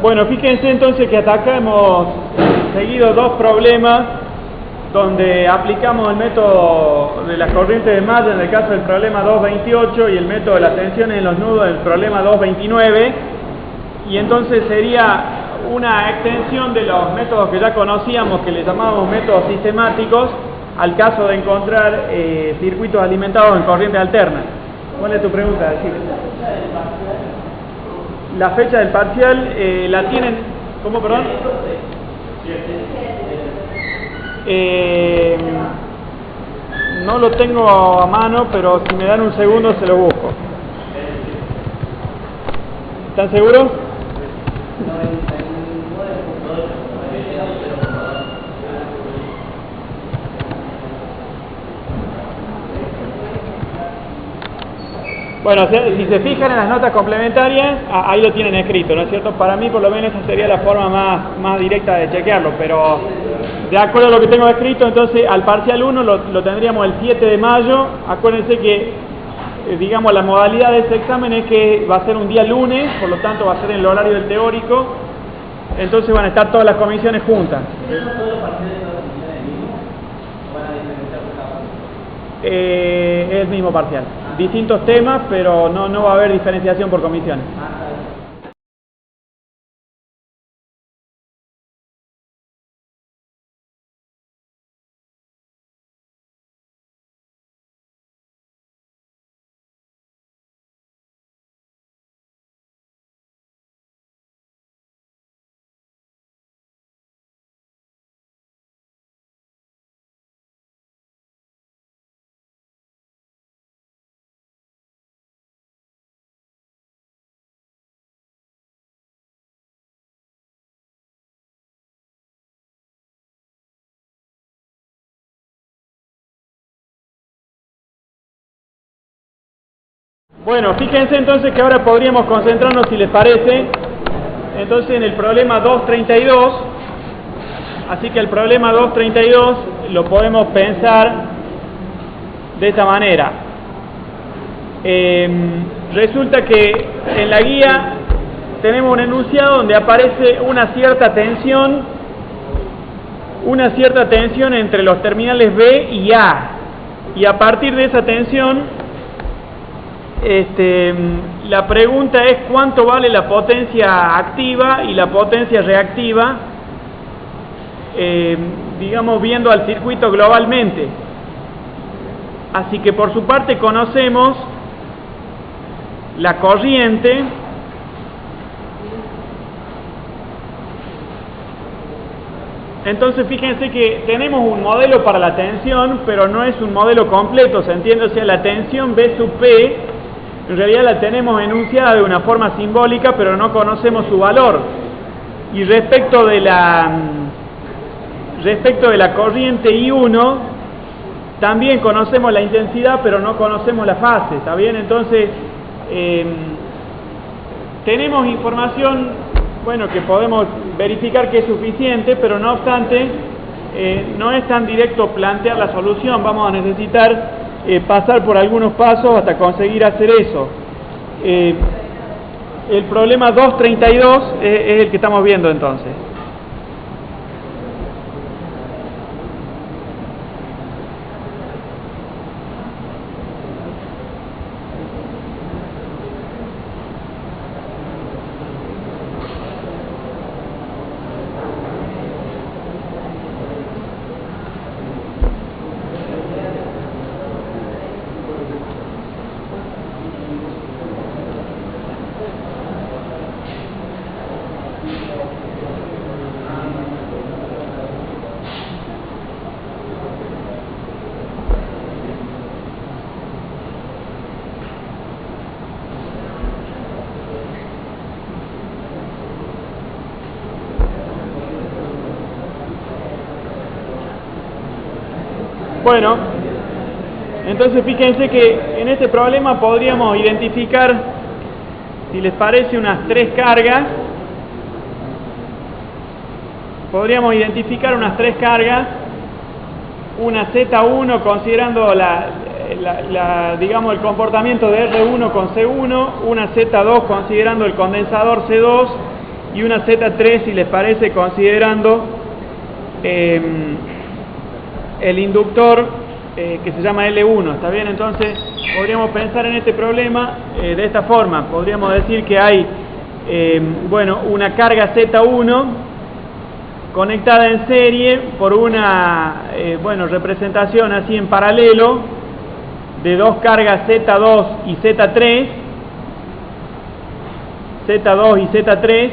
Bueno, fíjense entonces que hasta acá hemos seguido dos problemas donde aplicamos el método de las corrientes de malla en el caso del problema 2.28 y el método de las tensiones en los nudos en el problema 2.29, y entonces sería una extensión de los métodos que ya conocíamos, que le llamábamos métodos sistemáticos, al caso de encontrar circuitos alimentados en corriente alterna. ¿Cuál es tu pregunta? La fecha del parcial la tienen... ¿Cómo, perdón? No lo tengo a mano, pero si me dan un segundo se lo busco. ¿Están seguros? Bueno, si se fijan en las notas complementarias, ahí lo tienen escrito, ¿no es cierto? Para mí, por lo menos, esa sería la forma más directa de chequearlo, pero de acuerdo a lo que tengo escrito, entonces al parcial 1 lo tendríamos el 7 de mayo. Acuérdense que, digamos, la modalidad de ese examen es que va a ser un día lunes, por lo tanto va a ser en el horario del teórico, entonces van a estar todas las comisiones juntas. Es el mismo parcial. Distintos temas, pero no va a haber diferenciación por comisiones. Bueno, fíjense entonces que ahora podríamos concentrarnos, si les parece, entonces en el problema 2.32. Así que el problema 2.32 lo podemos pensar de esta manera. Resulta que en la guía tenemos un enunciado donde aparece una cierta tensión entre los terminales B y A, y a partir de esa tensión la pregunta es cuánto vale la potencia activa y la potencia reactiva, digamos, viendo al circuito globalmente. Así que por su parte conocemos la corriente, entonces fíjense que tenemos un modelo para la tensión, pero no es un modelo completo, ¿se entiende? O sea, la tensión B sub P en realidad la tenemos enunciada de una forma simbólica, pero no conocemos su valor. Y respecto de la corriente I1, también conocemos la intensidad, pero no conocemos la fase, ¿está bien? Entonces, tenemos información, bueno, que podemos verificar que es suficiente, pero no obstante, no es tan directo plantear la solución. Vamos a necesitar pasar por algunos pasos hasta conseguir hacer eso. El problema 2.32 es el que estamos viendo entonces. Bueno, entonces fíjense que en este problema podríamos identificar, si les parece, unas tres cargas. Podríamos identificar unas tres cargas, una Z1 considerando digamos el comportamiento de R1 con C1, una Z2 considerando el condensador C2 y una Z3, si les parece, considerando el inductor que se llama L1, ¿está bien? Entonces podríamos pensar en este problema de esta forma. Podríamos decir que hay bueno, una carga Z1 conectada en serie por una bueno, representación así en paralelo de dos cargas Z2 y Z3, Z2 y Z3,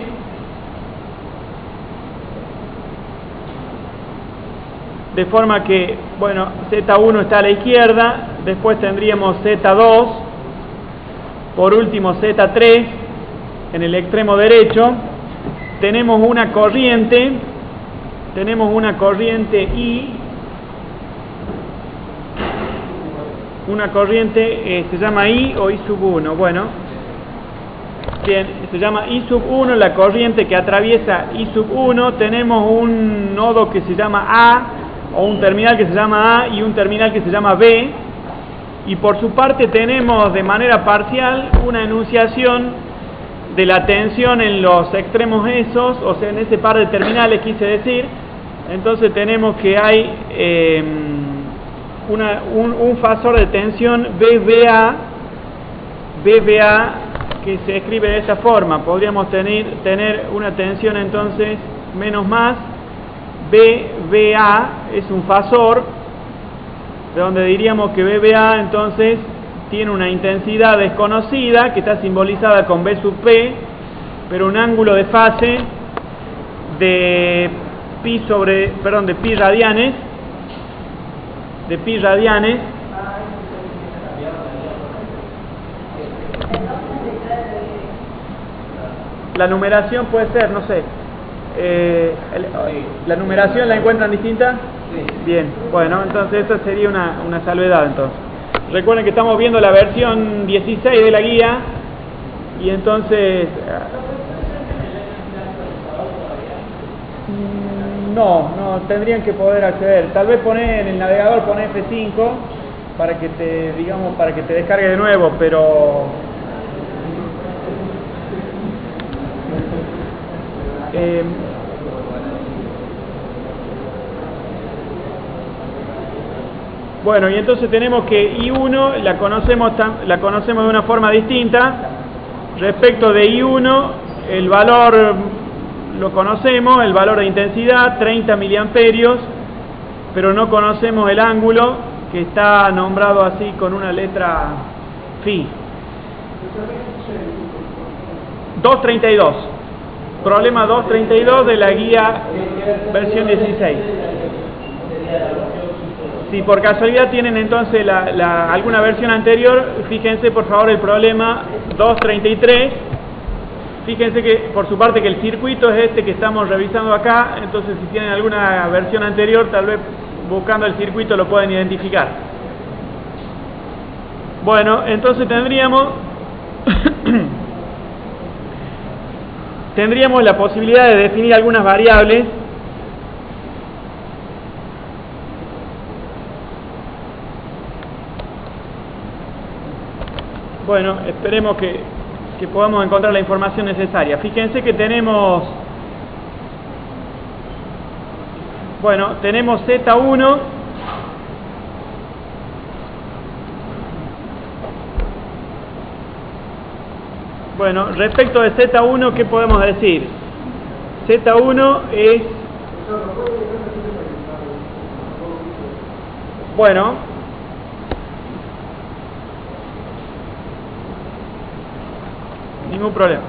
de forma que, bueno, Z1 está a la izquierda, después tendríamos Z2, por último Z3 en el extremo derecho. Tenemos una corriente I, una corriente se llama I o I sub 1, bueno, bien, se llama I sub 1, la corriente que atraviesa I sub 1. Tenemos un nodo que se llama A, o un terminal que se llama A y un terminal que se llama B, y por su parte tenemos de manera parcial una enunciación de la tensión en los extremos esos, o sea, en ese par de terminales quise decir. Entonces tenemos que hay un fasor de tensión BBA que se escribe de esta forma. Podríamos tener una tensión entonces menos más BBA, es un fasor de donde diríamos que BBA entonces tiene una intensidad desconocida que está simbolizada con B sub P, pero un ángulo de fase de pi radianes, La numeración puede ser, no sé, ¿la numeración la encuentran distinta? Sí. Bien, bueno, entonces esta sería una salvedad entonces. Recuerden que estamos viendo la versión 16 de la guía, y entonces no tendrían que poder acceder. Tal vez poner en el navegador, poner F5 para que te descargue de nuevo, pero bueno, y entonces tenemos que I1 la conocemos de una forma distinta. Respecto de I1, el valor lo conocemos, el valor de intensidad, 30 miliamperios, pero no conocemos el ángulo, que está nombrado así con una letra phi. 232. Problema 232 de la guía versión 16. Si por casualidad tienen entonces alguna versión anterior, fíjense por favor el problema 233. Fíjense que por su parte que el circuito es este que estamos revisando acá, entonces si tienen alguna versión anterior, tal vez buscando el circuito lo pueden identificar. Bueno, entonces tendríamos la posibilidad de definir algunas variables. Bueno, esperemos que podamos encontrar la información necesaria. Fíjense que tenemos Z1, bueno, respecto de Z1, ¿qué podemos decir? Z1 es, bueno, ningún problema.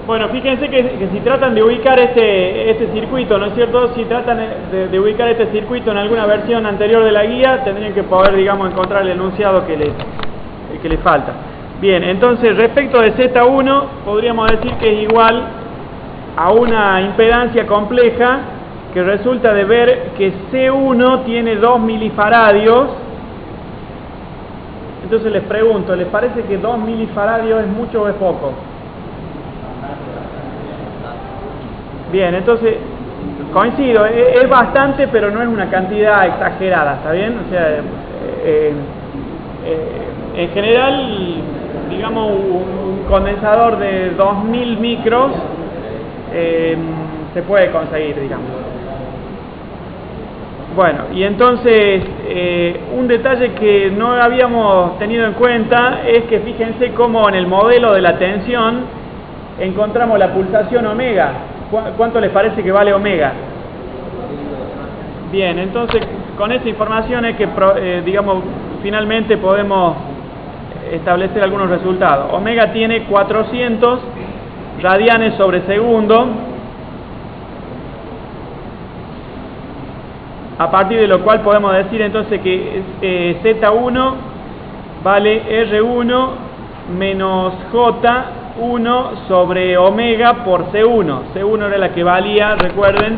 Bueno, fíjense que si tratan de ubicar este circuito, ¿no es cierto? Si tratan de ubicar este circuito en alguna versión anterior de la guía, tendrían que poder, digamos, encontrar el enunciado que les falta. Bien, entonces respecto de Z1, podríamos decir que es igual a una impedancia compleja que resulta de ver que C1 tiene 2 milifaradios. Entonces les pregunto, ¿les parece que 2 milifaradios es mucho o es poco? Bien, entonces coincido, es bastante, pero no es una cantidad exagerada, ¿está bien? O sea, en general, digamos, un condensador de 2000 micros se puede conseguir, digamos. Bueno, y entonces un detalle que no habíamos tenido en cuenta es que fíjense cómo en el modelo de la tensión encontramos la pulsación omega. ¿Cuánto les parece que vale omega? Bien, entonces con esa información es que digamos, finalmente podemos establecer algunos resultados. Omega tiene 400 radianes sobre segundo, a partir de lo cual podemos decir entonces que Z1 vale R1 menos J1 sobre omega por C1. C1 era la que valía, recuerden,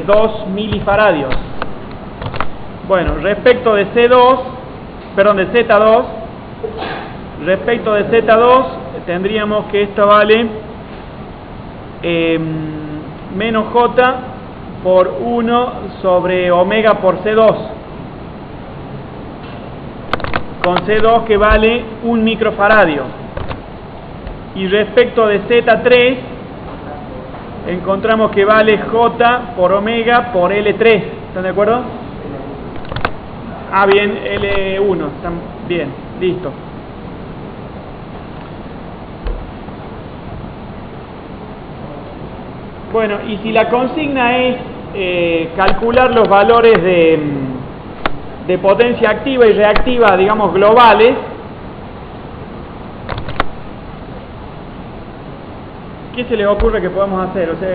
2 milifaradios. Bueno, respecto de Z2, respecto de Z2 tendríamos que esto vale menos J por 1 sobre omega por C2, con C2 que vale 1 microfaradio. Y respecto de Z3 encontramos que vale J por omega por L3. ¿Están de acuerdo? Ah, bien, L1. Están bien, listo. Bueno, y si la consigna es calcular los valores de potencia activa y reactiva, digamos, globales, ¿qué se les ocurre que podemos hacer? O sea,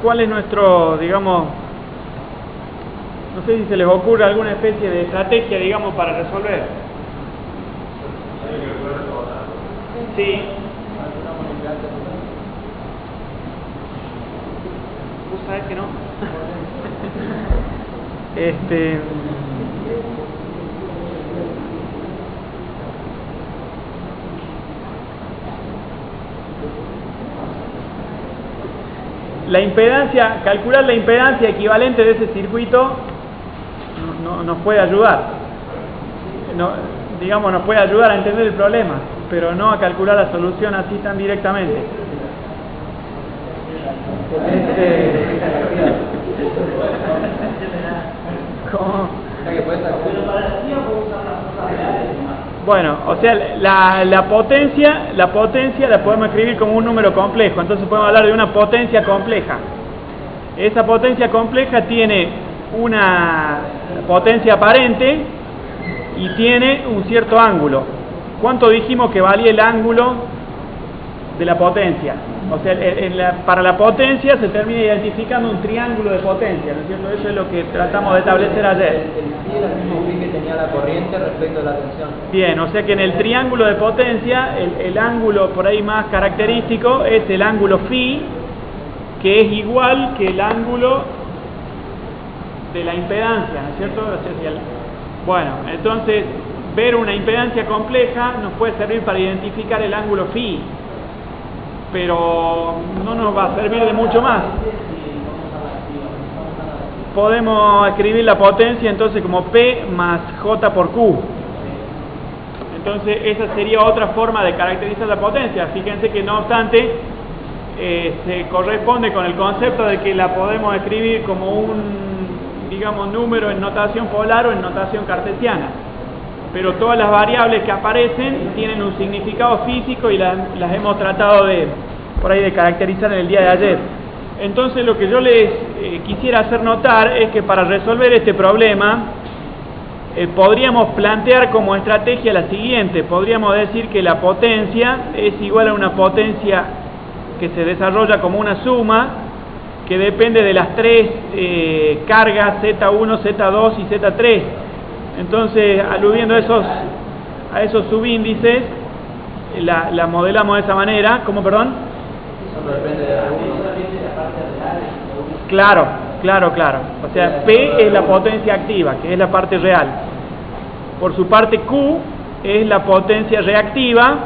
¿cuál es nuestro, digamos, no sé si se les ocurre alguna especie de estrategia, digamos, para resolver? Sí. ¿Vos sabés que no? La impedancia, calcular la impedancia equivalente de ese circuito nos puede ayudar. Digamos, nos puede ayudar a entender el problema, pero no a calcular la solución así tan directamente. ¿Cómo? Bueno, o sea, la potencia la podemos escribir como un número complejo, entonces podemos hablar de una potencia compleja. Esa potencia compleja tiene una potencia aparente y tiene un cierto ángulo. ¿Cuánto dijimos que valía el ángulo de la potencia? O sea, para la potencia se termina identificando un triángulo de potencia, ¿no es cierto? Eso es lo que tratamos de establecer ayer. El phi es el mismo phi que tenía la corriente respecto a la tensión. Bien, o sea que en el triángulo de potencia, el ángulo por ahí más característico es el ángulo phi, que es igual que el ángulo de la impedancia, ¿no es cierto? O sea, bueno, entonces, ver una impedancia compleja nos puede servir para identificar el ángulo phi, pero no nos va a servir de mucho más. Podemos escribir la potencia entonces como P más J por Q. Entonces esa sería otra forma de caracterizar la potencia. Fíjense que no obstante se corresponde con el concepto de que la podemos escribir como un, digamos, número en notación polar o en notación cartesiana. Pero todas las variables que aparecen tienen un significado físico y las hemos tratado de, por ahí, de caracterizar en el día de ayer. Entonces lo que yo les quisiera hacer notar es que para resolver este problema podríamos plantear como estrategia la siguiente. Podríamos decir que la potencia es igual a una potencia que se desarrolla como una suma que depende de las tres cargas Z1, Z2 y Z3. Entonces, aludiendo a esos subíndices, la modelamos de esa manera. ¿Cómo, perdón? Eso depende de Claro. O sea, P es la potencia activa, que es la parte real. Por su parte, Q es la potencia reactiva.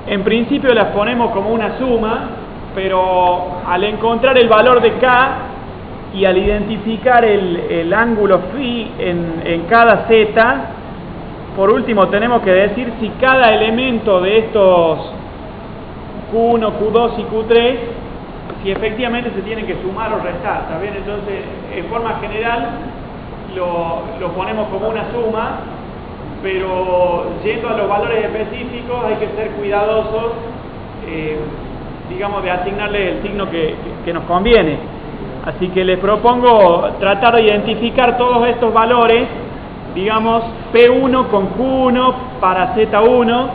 En principio las ponemos como una suma, pero al encontrar el valor de K y al identificar el ángulo phi en cada Z, por último tenemos que decir si cada elemento de estos Q1, Q2 y Q3, si efectivamente se tienen que sumar o restar, ¿está bien? Entonces, en forma general, lo ponemos como una suma, pero yendo a los valores específicos hay que ser cuidadosos, digamos, de asignarle el signo que nos conviene. Así que les propongo tratar de identificar todos estos valores, digamos, P1 con Q1 para Z1,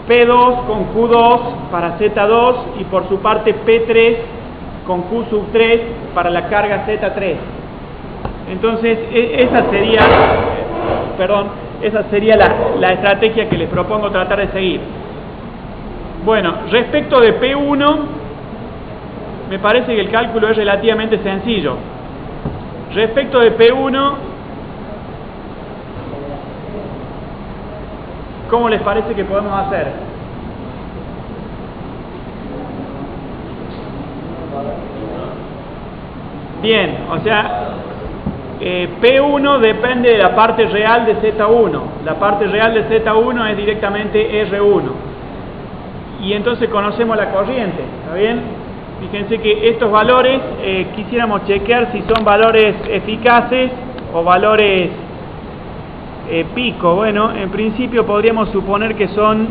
P2 con Q2 para Z2 y por su parte P3 con Q sub 3 para la carga Z3. Entonces, esa sería la estrategia que les propongo tratar de seguir. Bueno, respecto de P1, me parece que el cálculo es relativamente sencillo. Respecto de P1, ¿cómo les parece que podemos hacer? Bien, o sea, P1 depende de la parte real de Z1. La parte real de Z1 es directamente R1. Y entonces conocemos la corriente, ¿está bien? Fíjense que estos valores quisiéramos chequear si son valores eficaces o valores pico. Bueno, en principio podríamos suponer que son...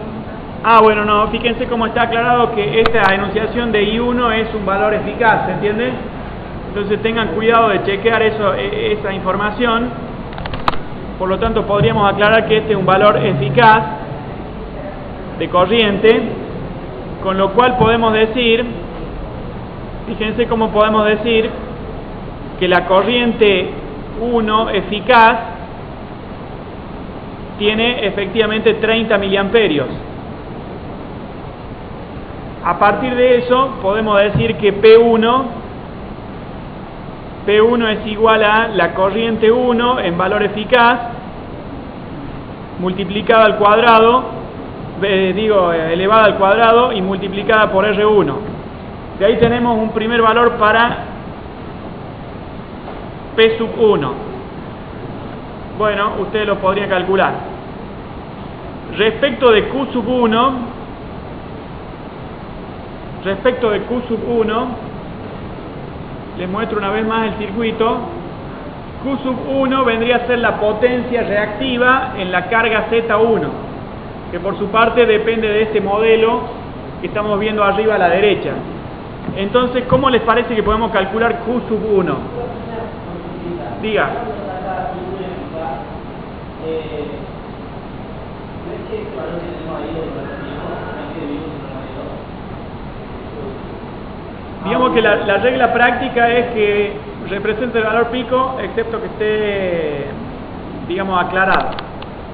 bueno, no, fíjense cómo está aclarado que esta enunciación de I1 es un valor eficaz, ¿se entiende? Entonces tengan cuidado de chequear esa información. Por lo tanto, podríamos aclarar que este es un valor eficaz de corriente, con lo cual podemos decir, fíjense cómo podemos decir que la corriente 1 eficaz tiene efectivamente 30 miliamperios. A partir de eso podemos decir que P1 es igual a la corriente 1 en valor eficaz multiplicada al cuadrado, elevada al cuadrado y multiplicada por R1. De ahí tenemos un primer valor para P sub 1. Bueno, ustedes lo podrían calcular. Respecto de Q sub 1, les muestro una vez más el circuito. Q sub 1 vendría a ser la potencia reactiva en la carga Z1, que por su parte depende de este modelo que estamos viendo arriba a la derecha. Entonces, ¿cómo les parece que podemos calcular Q sub 1? Diga. Digamos que la regla práctica es que represente el valor pico, excepto que esté, digamos, aclarado.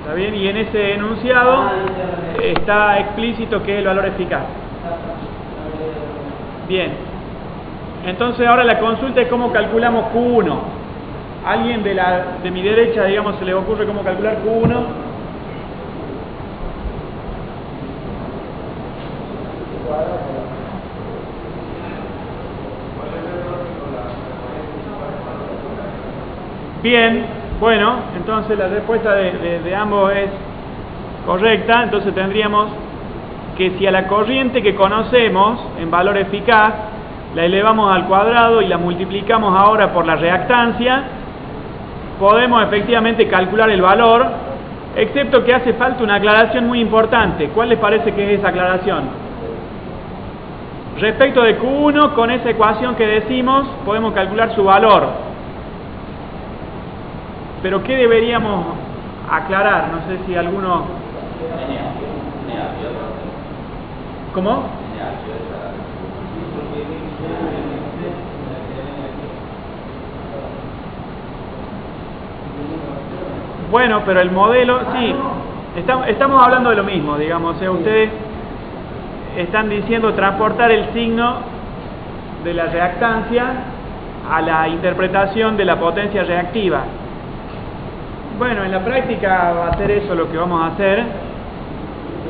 ¿Está bien? Y en ese enunciado está explícito que es el valor eficaz. Bien. Entonces ahora la consulta es cómo calculamos Q1. ¿Alguien de mi derecha, digamos, se le ocurre cómo calcular Q1? Bien, bueno, entonces la respuesta de ambos es correcta. Entonces tendríamos que si a la corriente que conocemos en valor eficaz la elevamos al cuadrado y la multiplicamos ahora por la reactancia, podemos efectivamente calcular el valor, excepto que hace falta una aclaración muy importante. ¿Cuál les parece que es esa aclaración? Respecto de Q1, con esa ecuación que decimos, podemos calcular su valor. pero ¿qué deberíamos aclarar? No sé si alguno... ¿Cómo? Bueno, pero el modelo, sí, estamos hablando de lo mismo, digamos, ustedes están diciendo transportar el signo de la reactancia a la interpretación de la potencia reactiva. Bueno, en la práctica va a ser eso lo que vamos a hacer,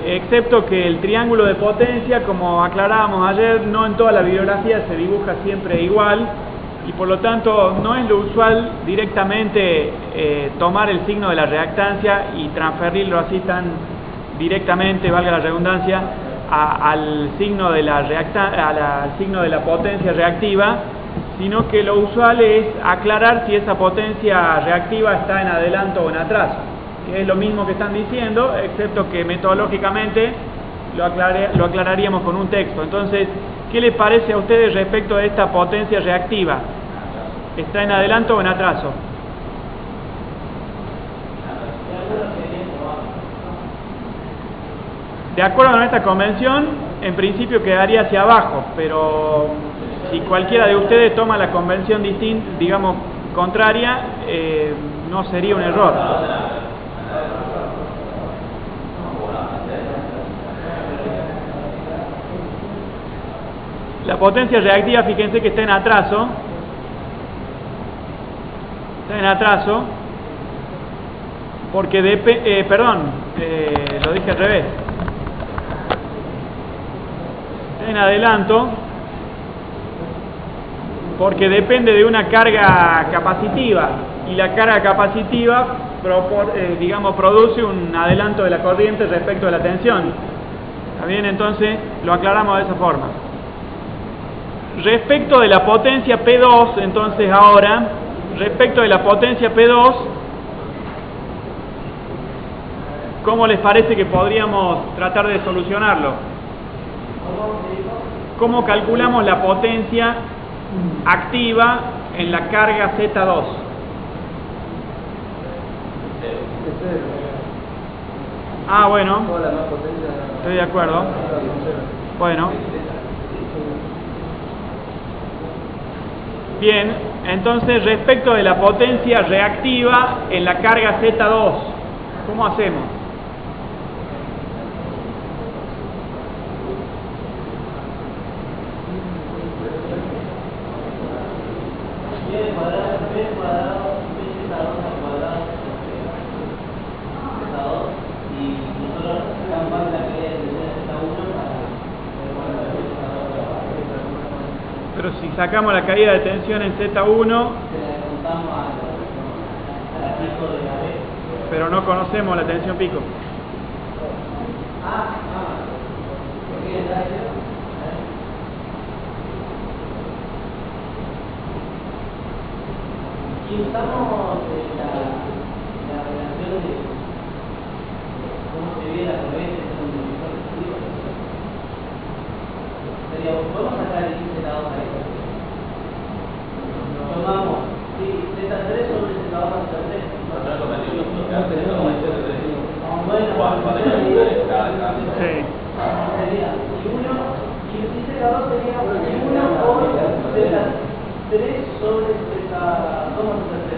excepto que el triángulo de potencia, como aclarábamos ayer, no en toda la bibliografía se dibuja siempre igual, y por lo tanto no es lo usual directamente tomar el signo de la reactancia y transferirlo así tan directamente, valga la redundancia, al signo de la al signo de la potencia reactiva, sino que lo usual es aclarar si esa potencia reactiva está en adelanto o en atraso, que es lo mismo que están diciendo, excepto que metodológicamente lo aclararíamos con un texto. Entonces, ¿qué les parece a ustedes respecto de esta potencia reactiva? ¿Está en adelanto o en atraso? De acuerdo con esta convención, en principio quedaría hacia abajo, pero si cualquiera de ustedes toma la convención distinta, digamos, contraria, no sería un error. La potencia reactiva, fíjense que está en atraso. Está en atraso. Porque lo dije al revés. Está en adelanto. Porque depende de una carga capacitiva. Y la carga capacitiva, produce un adelanto de la corriente respecto de la tensión. ¿Está bien? Entonces, lo aclaramos de esa forma. Respecto de la potencia P2, entonces ahora, respecto de la potencia P2, ¿cómo les parece que podríamos tratar de solucionarlo? ¿Cómo calculamos la potencia activa en la carga Z2? Ah, bueno, estoy de acuerdo. Bueno. Bien, entonces respecto de la potencia reactiva en la carga Z2, ¿cómo hacemos? Pero si sacamos la caída de tensión en Z1, pero no conocemos la tensión pico. Y usamos la relación de cómo se ve la corriente con el monitor positivo. ¿Podemos sacar el Z2 ahí? Tomamos Z3 sobre Z2 más Z3. Sería I1 y Z2 sería I1 por Z3 sobre Z2 más Z3.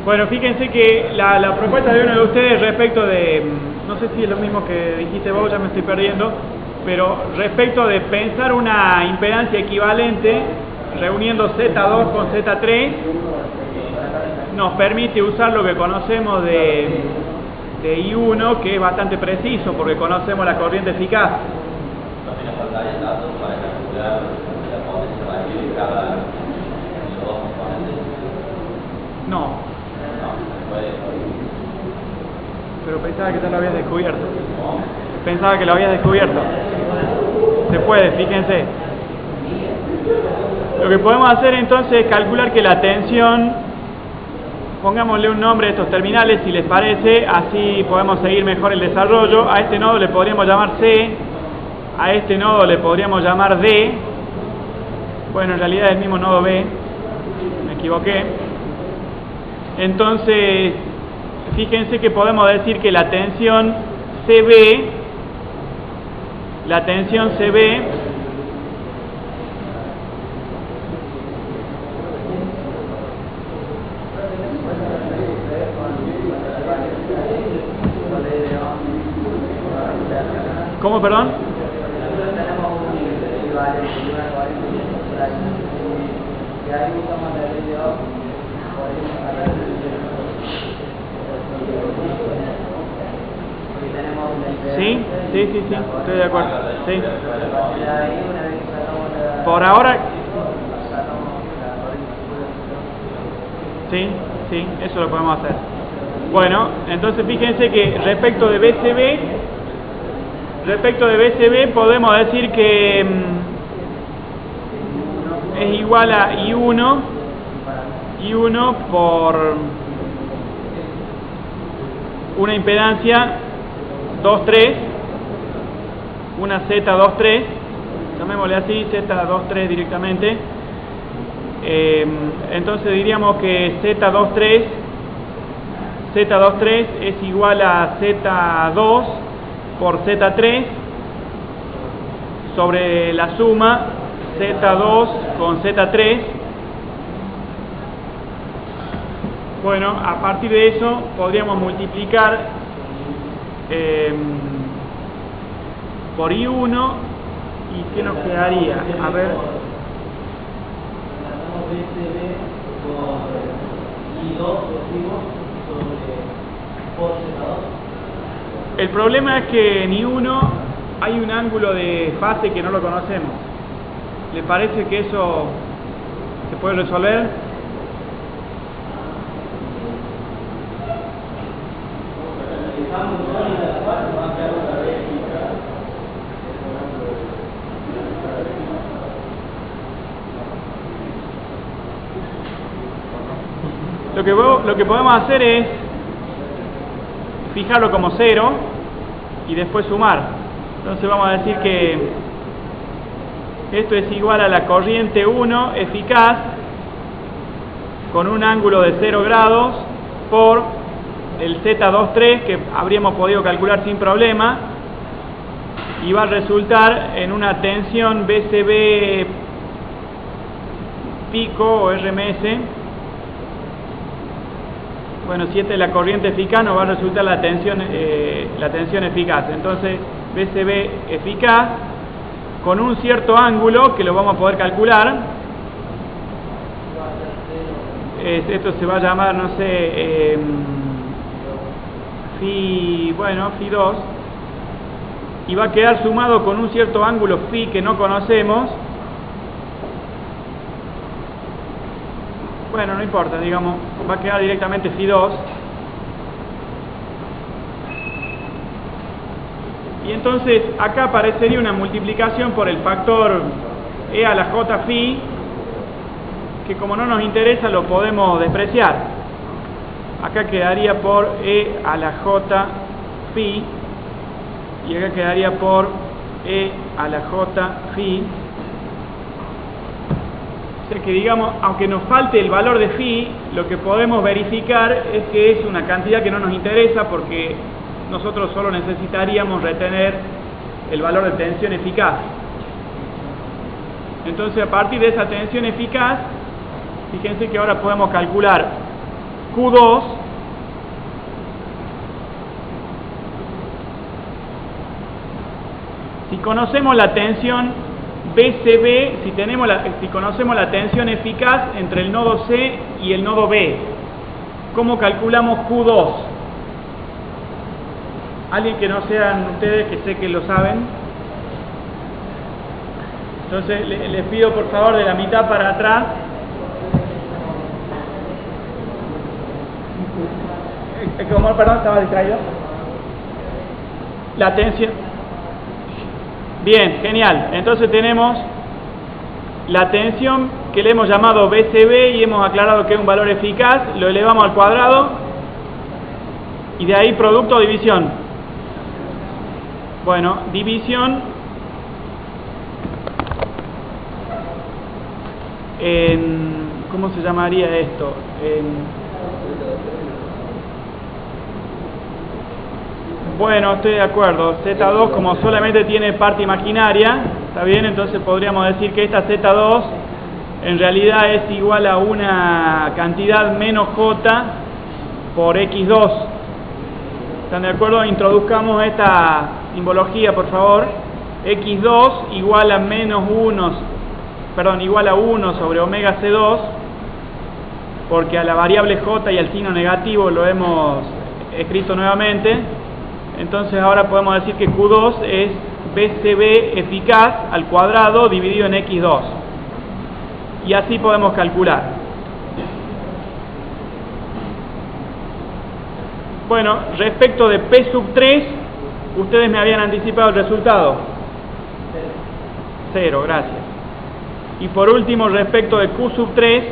Bueno, fíjense que la propuesta de uno de ustedes respecto de, no sé si es lo mismo que dijiste vos, ya me estoy perdiendo, pero respecto de pensar una impedancia equivalente, reuniendo Z2 con Z3, nos permite usar lo que conocemos de I1, que es bastante preciso, porque conocemos la corriente eficaz. También nos faltaría datos para calcular la potencia reactiva de cada de los dos componentes. No. Pero pensaba que ya lo habías descubierto. Pensaba que lo habías descubierto. Se puede, fíjense. Lo que podemos hacer entonces es calcular que la tensión, pongámosle un nombre a estos terminales si les parece, así podemos seguir mejor el desarrollo. A este nodo le podríamos llamar C, a este nodo le podríamos llamar D. Bueno, en realidad es el mismo nodo B, me equivoqué. Entonces, fíjense que podemos decir que la tensión CB, ¿cómo, perdón? Sí, estoy de acuerdo. Sí. Por ahora, sí, eso lo podemos hacer. Bueno, entonces fíjense que respecto de BCB podemos decir que es igual a I1 por una impedancia 2,3, una Z23, llamémosle así, Z23 directamente. Entonces diríamos que Z23 es igual a Z2 por Z3 sobre la suma Z2 con Z3. Bueno, a partir de eso podríamos multiplicar por I1, y ¿qué nos quedaría? A ver. El problema es que en I1 hay un ángulo de fase que no lo conocemos. ¿Le parece que eso se puede resolver? Lo que podemos hacer es fijarlo como 0 y después sumar. Entonces vamos a decir que esto es igual a la corriente 1 eficaz con un ángulo de 0 grados por el Z23 que habríamos podido calcular sin problema, y va a resultar en una tensión BCB pico o RMS. Bueno, si esta es la corriente eficaz, nos va a resultar la tensión eficaz. Entonces, BCB eficaz con un cierto ángulo que lo vamos a poder calcular. Esto se va a llamar, no sé, Phi 2, y va a quedar sumado con un cierto ángulo Phi que no conocemos. Bueno, no importa, digamos, va a quedar directamente Phi 2. Y entonces acá aparecería una multiplicación por el factor E a la J Phi, que como no nos interesa lo podemos despreciar. Acá quedaría por E a la J Phi, y acá quedaría por E a la J Phi. O sea que, digamos, aunque nos falte el valor de Phi, lo que podemos verificar es que es una cantidad que no nos interesa, porque nosotros solo necesitaríamos retener el valor de tensión eficaz. Entonces, a partir de esa tensión eficaz, fíjense que ahora podemos calcular Q2 si conocemos la tensión BCB, si conocemos la tensión eficaz entre el nodo C y el nodo B. ¿Cómo calculamos Q2? ¿Alguien que no sean ustedes, que sé que lo saben? Entonces les pido por favor de la mitad para atrás. ¿Cómo? Perdón, estaba distraído. La tensión. Bien, genial. Entonces tenemos la tensión que le hemos llamado BCB y hemos aclarado que es un valor eficaz, lo elevamos al cuadrado y de ahí producto o división. Bueno, división en, ¿cómo se llamaría esto? Bueno, estoy de acuerdo. Z2 como solamente tiene parte imaginaria, ¿está bien? Entonces podríamos decir que esta Z2 en realidad es igual a una cantidad menos J por X2. ¿Están de acuerdo? Introduzcamos esta simbología, por favor. X2 igual a igual a 1 sobre omega C2, porque a la variable J y al signo negativo lo hemos escrito nuevamente. Entonces ahora podemos decir que Q2 es BCB eficaz al cuadrado dividido en X2. Y así podemos calcular. Bueno, respecto de P sub 3, ustedes me habían anticipado el resultado. 0, gracias. Y por último, respecto de Q sub 3,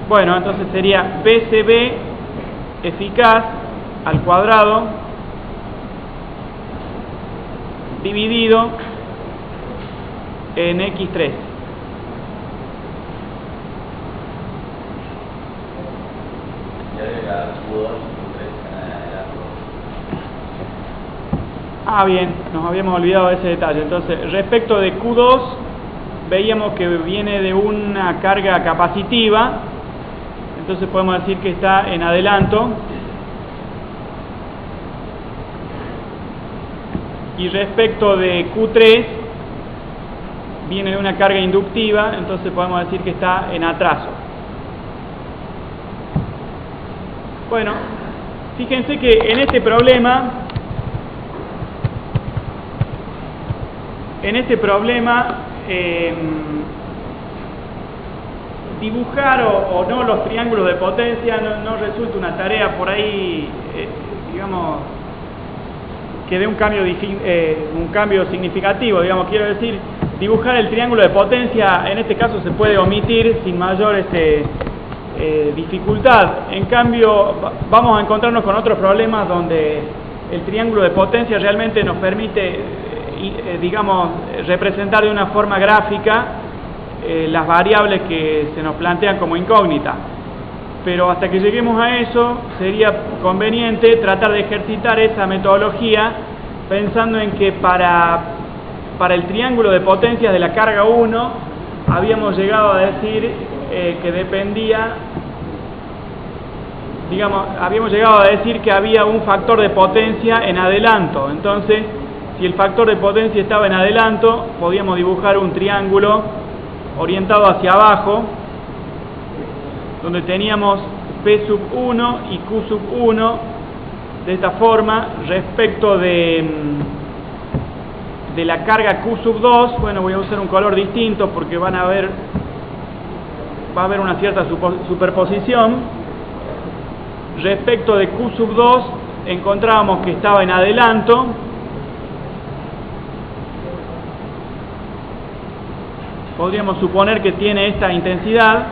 bueno, entonces sería BCB eficaz al cuadrado dividido en X3. Ah, bien, nos habíamos olvidado de ese detalle. Entonces, respecto de Q2, veíamos que viene de una carga capacitiva. Entonces podemos decir que está en adelanto. Y respecto de Q3, viene de una carga inductiva, entonces podemos decir que está en atraso. Bueno, fíjense que en este problema, dibujar o no los triángulos de potencia no resulta una tarea por ahí, digamos, que dé un cambio significativo. Digamos, quiero decir, dibujar el triángulo de potencia en este caso se puede omitir sin mayor dificultad. En cambio, vamos a encontrarnos con otros problemas donde el triángulo de potencia realmente nos permite, digamos, representar de una forma gráfica las variables que se nos plantean como incógnitas. Pero hasta que lleguemos a eso, sería conveniente tratar de ejercitar esa metodología pensando en que para el triángulo de potencias de la carga 1 habíamos llegado a decir que dependía, digamos, habíamos llegado a decir que había un factor de potencia en adelanto. Entonces, si el factor de potencia estaba en adelanto, podíamos dibujar un triángulo orientado hacia abajo, donde teníamos P sub 1 y Q sub 1 de esta forma. Respecto de la carga Q sub 2, bueno, voy a usar un color distinto porque va a haber una cierta superposición. Respecto de Q sub 2, encontrábamos que estaba en adelanto. Podríamos suponer que tiene esta intensidad.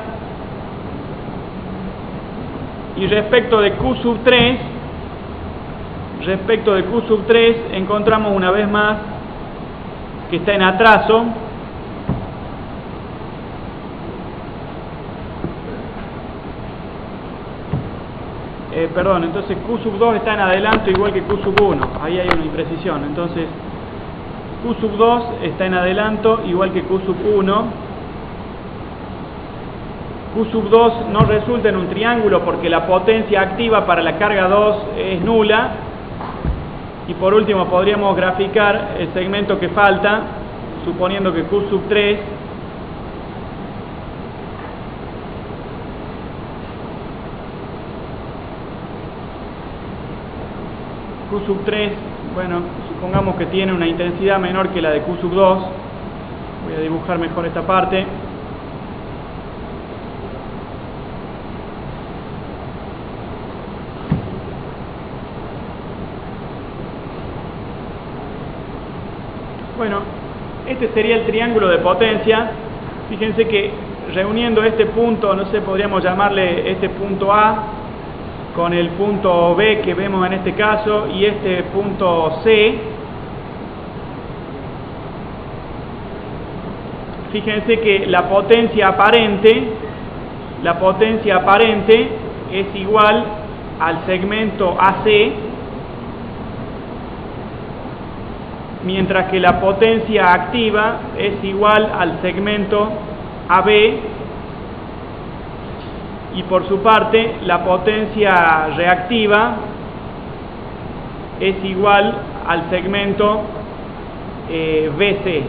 Y respecto de Q sub 3, encontramos una vez más que está en atraso. Entonces Q sub 2 está en adelanto igual que Q sub 1. Ahí hay una imprecisión. Entonces Q sub 2 está en adelanto igual que Q sub 1. Q sub 2 no resulta en un triángulo porque la potencia activa para la carga 2 es nula. Y por último podríamos graficar el segmento que falta, suponiendo que Q sub 3 bueno, supongamos que tiene una intensidad menor que la de Q sub 2. Voy a dibujar mejor esta parte. Bueno, este sería el triángulo de potencia. Fíjense que reuniendo este punto, no sé, podríamos llamarle este punto A con el punto B que vemos en este caso y este punto C. fíjense que la potencia aparente es igual al segmento AC, mientras que la potencia activa es igual al segmento AB, y por su parte la potencia reactiva es igual al segmento BC.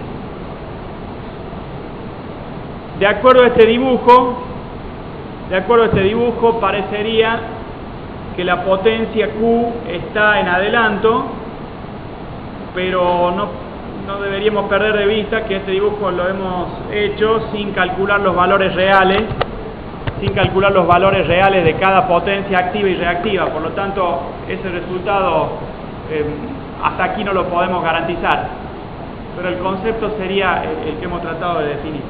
De acuerdo a este dibujo, parecería que la potencia Q está en adelanto, pero no deberíamos perder de vista que este dibujo lo hemos hecho sin calcular los valores reales, de cada potencia activa y reactiva. Por lo tanto, ese resultado hasta aquí no lo podemos garantizar, pero el concepto sería el que hemos tratado de definir.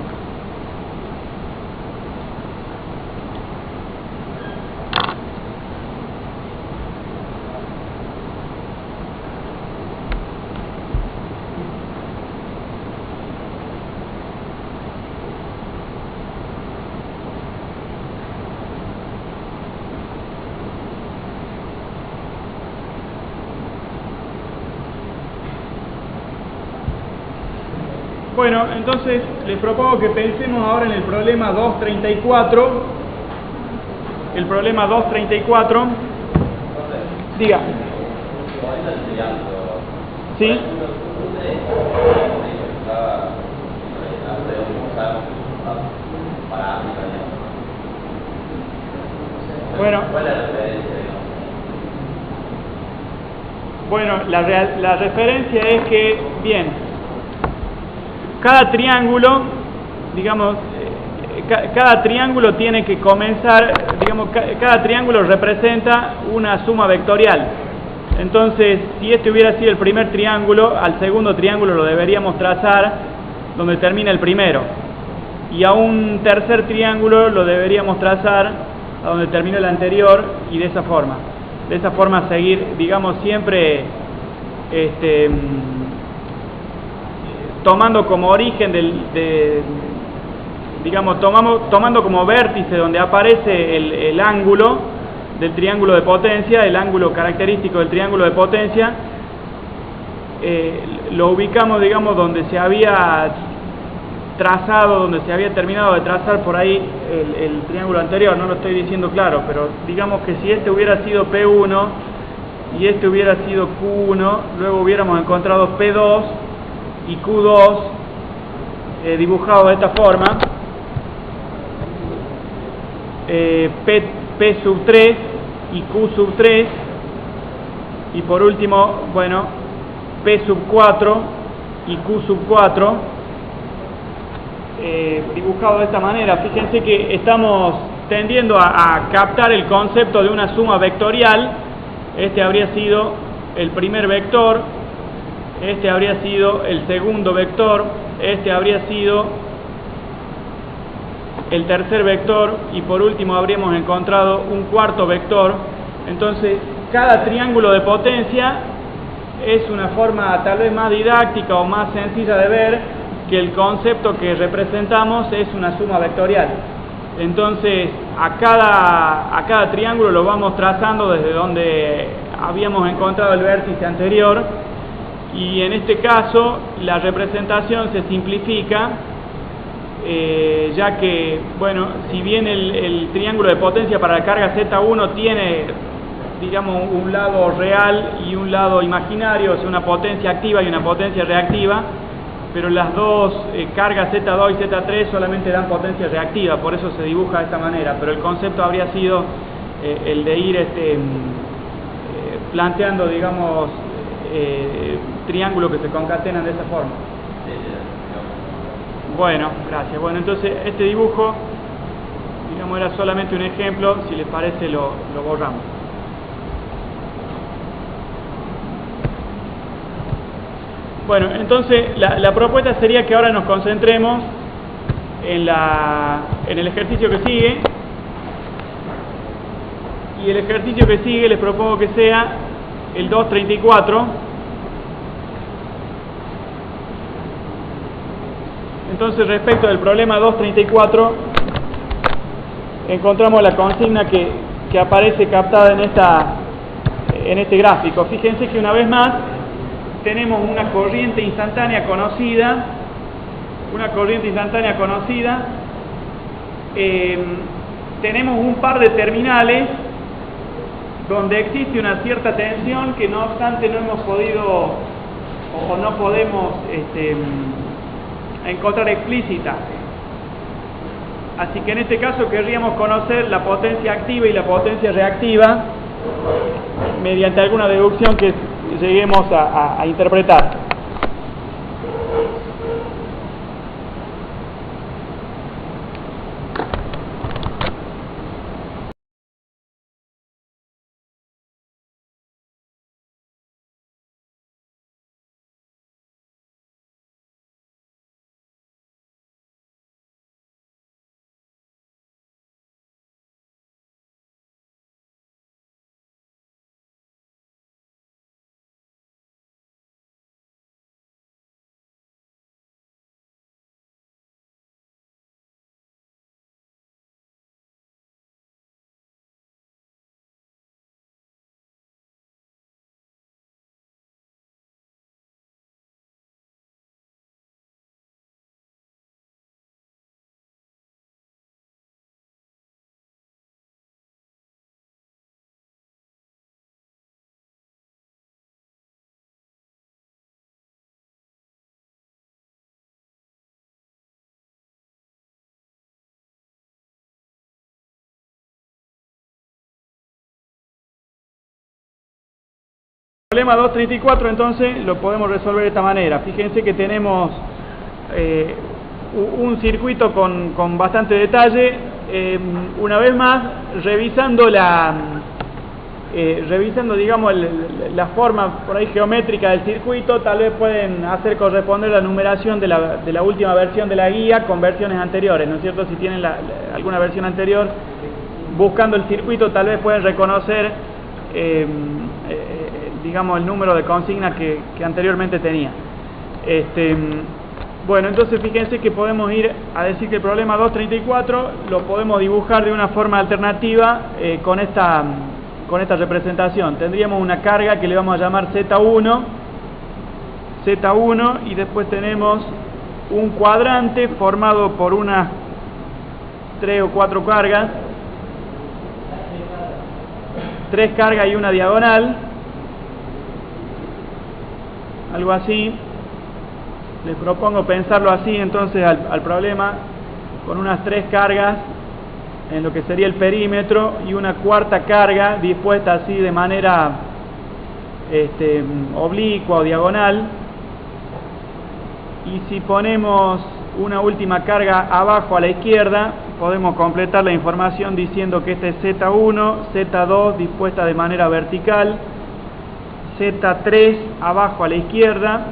Bueno, entonces les propongo que pensemos ahora en el problema 234. El problema 234. Diga. ¿Sí? Bueno, la referencia es que, bien, cada triángulo, digamos, cada triángulo tiene que comenzar, digamos, cada triángulo representa una suma vectorial. Entonces, si este hubiera sido el primer triángulo, al segundo triángulo lo deberíamos trazar donde termina el primero. Y a un tercer triángulo lo deberíamos trazar a donde terminó el anterior, y de esa forma seguir, digamos, siempre tomando como origen tomando como vértice donde aparece el ángulo del triángulo de potencia, el ángulo característico del triángulo de potencia, lo ubicamos, digamos, donde se había trazado, donde se había terminado de trazar por ahí el triángulo anterior. No lo estoy diciendo claro, pero digamos que si este hubiera sido P1 y este hubiera sido Q1, luego hubiéramos encontrado P2 y Q2 dibujado de esta forma, P sub 3 y Q sub 3, y por último, bueno, P sub 4 y Q sub 4, dibujado de esta manera. Fíjense que estamos tendiendo a captar el concepto de una suma vectorial. Este habría sido el primer vector, este habría sido el segundo vector, este habría sido el tercer vector, y por último habríamos encontrado un cuarto vector. Entonces, cada triángulo de potencia es una forma tal vez más didáctica o más sencilla de ver que el concepto que representamos es una suma vectorial. Entonces, a cada triángulo lo vamos trazando desde donde habíamos encontrado el vértice anterior, y en este caso la representación se simplifica, ya que, bueno, si bien el triángulo de potencia para la carga Z1 tiene, digamos, un lado real y un lado imaginario, o sea, una potencia activa y una potencia reactiva, pero las dos cargas Z2 y Z3 solamente dan potencia reactiva, por eso se dibuja de esta manera. Pero el concepto habría sido el de ir planteando, digamos, triángulos que se concatenan de esa forma. Bueno, gracias. Bueno, entonces este dibujo, digamos, era solamente un ejemplo. Si les parece lo borramos. Bueno, entonces la propuesta sería que ahora nos concentremos en el ejercicio que sigue. Y el ejercicio que sigue les propongo que sea el 234. Entonces, respecto del problema 234, encontramos la consigna que aparece captada en este gráfico. Fíjense que una vez más tenemos una corriente instantánea conocida, tenemos un par de terminales donde existe una cierta tensión que no obstante no hemos podido o no podemos encontrar explícita. Así que en este caso querríamos conocer la potencia activa y la potencia reactiva mediante alguna deducción que lleguemos a interpretar. El problema 234 entonces lo podemos resolver de esta manera. Fíjense que tenemos un circuito con bastante detalle. Una vez más, revisando digamos la forma por ahí geométrica del circuito, tal vez pueden hacer corresponder la numeración de la última versión de la guía con versiones anteriores, ¿no es cierto? Si tienen alguna versión anterior, buscando el circuito tal vez pueden reconocer digamos el número de consignas que anteriormente tenía. Bueno, entonces fíjense que podemos ir a decir que el problema 234 lo podemos dibujar de una forma alternativa con esta representación. Tendríamos una carga que le vamos a llamar Z1, y después tenemos un cuadrante formado por unas 3 o 4 cargas, 3 cargas y una diagonal, algo así. Les propongo pensarlo así entonces al problema, con unas 3 cargas en lo que sería el perímetro y una cuarta carga dispuesta así de manera oblicua o diagonal. Y si ponemos una última carga abajo a la izquierda, podemos completar la información diciendo que este es Z1, Z2 dispuesta de manera vertical, Z3 abajo a la izquierda,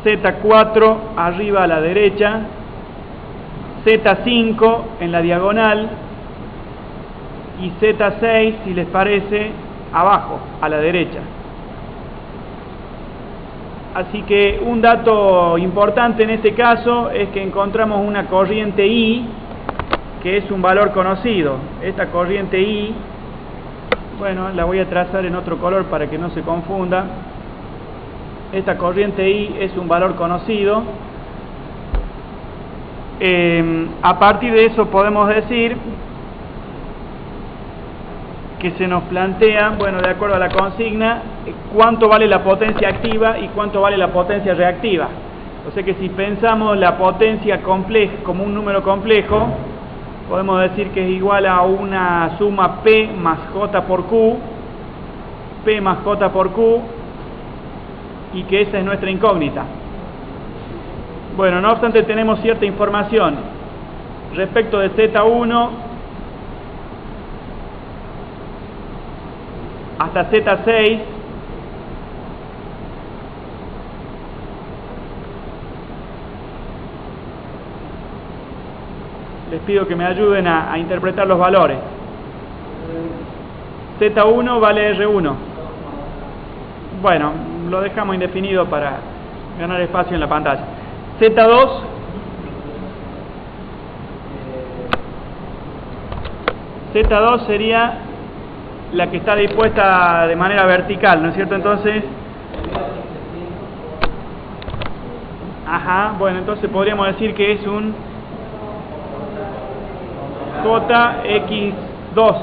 Z4 arriba a la derecha, Z5 en la diagonal y Z6, si les parece, abajo a la derecha. Así que un dato importante en este caso es que encontramos una corriente I, que es un valor conocido. Esta corriente I, bueno, la voy a trazar en otro color para que no se confunda. Esta corriente I es un valor conocido. A partir de eso podemos decir que se nos plantea, bueno, de acuerdo a la consigna, cuánto vale la potencia activa y cuánto vale la potencia reactiva. O sea que si pensamos la potencia compleja como un número complejo, podemos decir que es igual a una suma P más J por Q, P más J por Q, y que esa es nuestra incógnita. Bueno, no obstante tenemos cierta información respecto de Z1 hasta Z6. Les pido que me ayuden a interpretar los valores. Z1 vale R1. Bueno, lo dejamos indefinido para ganar espacio en la pantalla. Z2 Z2 sería la que está dispuesta de manera vertical, ¿no es cierto? Entonces, ajá, bueno, entonces podríamos decir que es un JX2,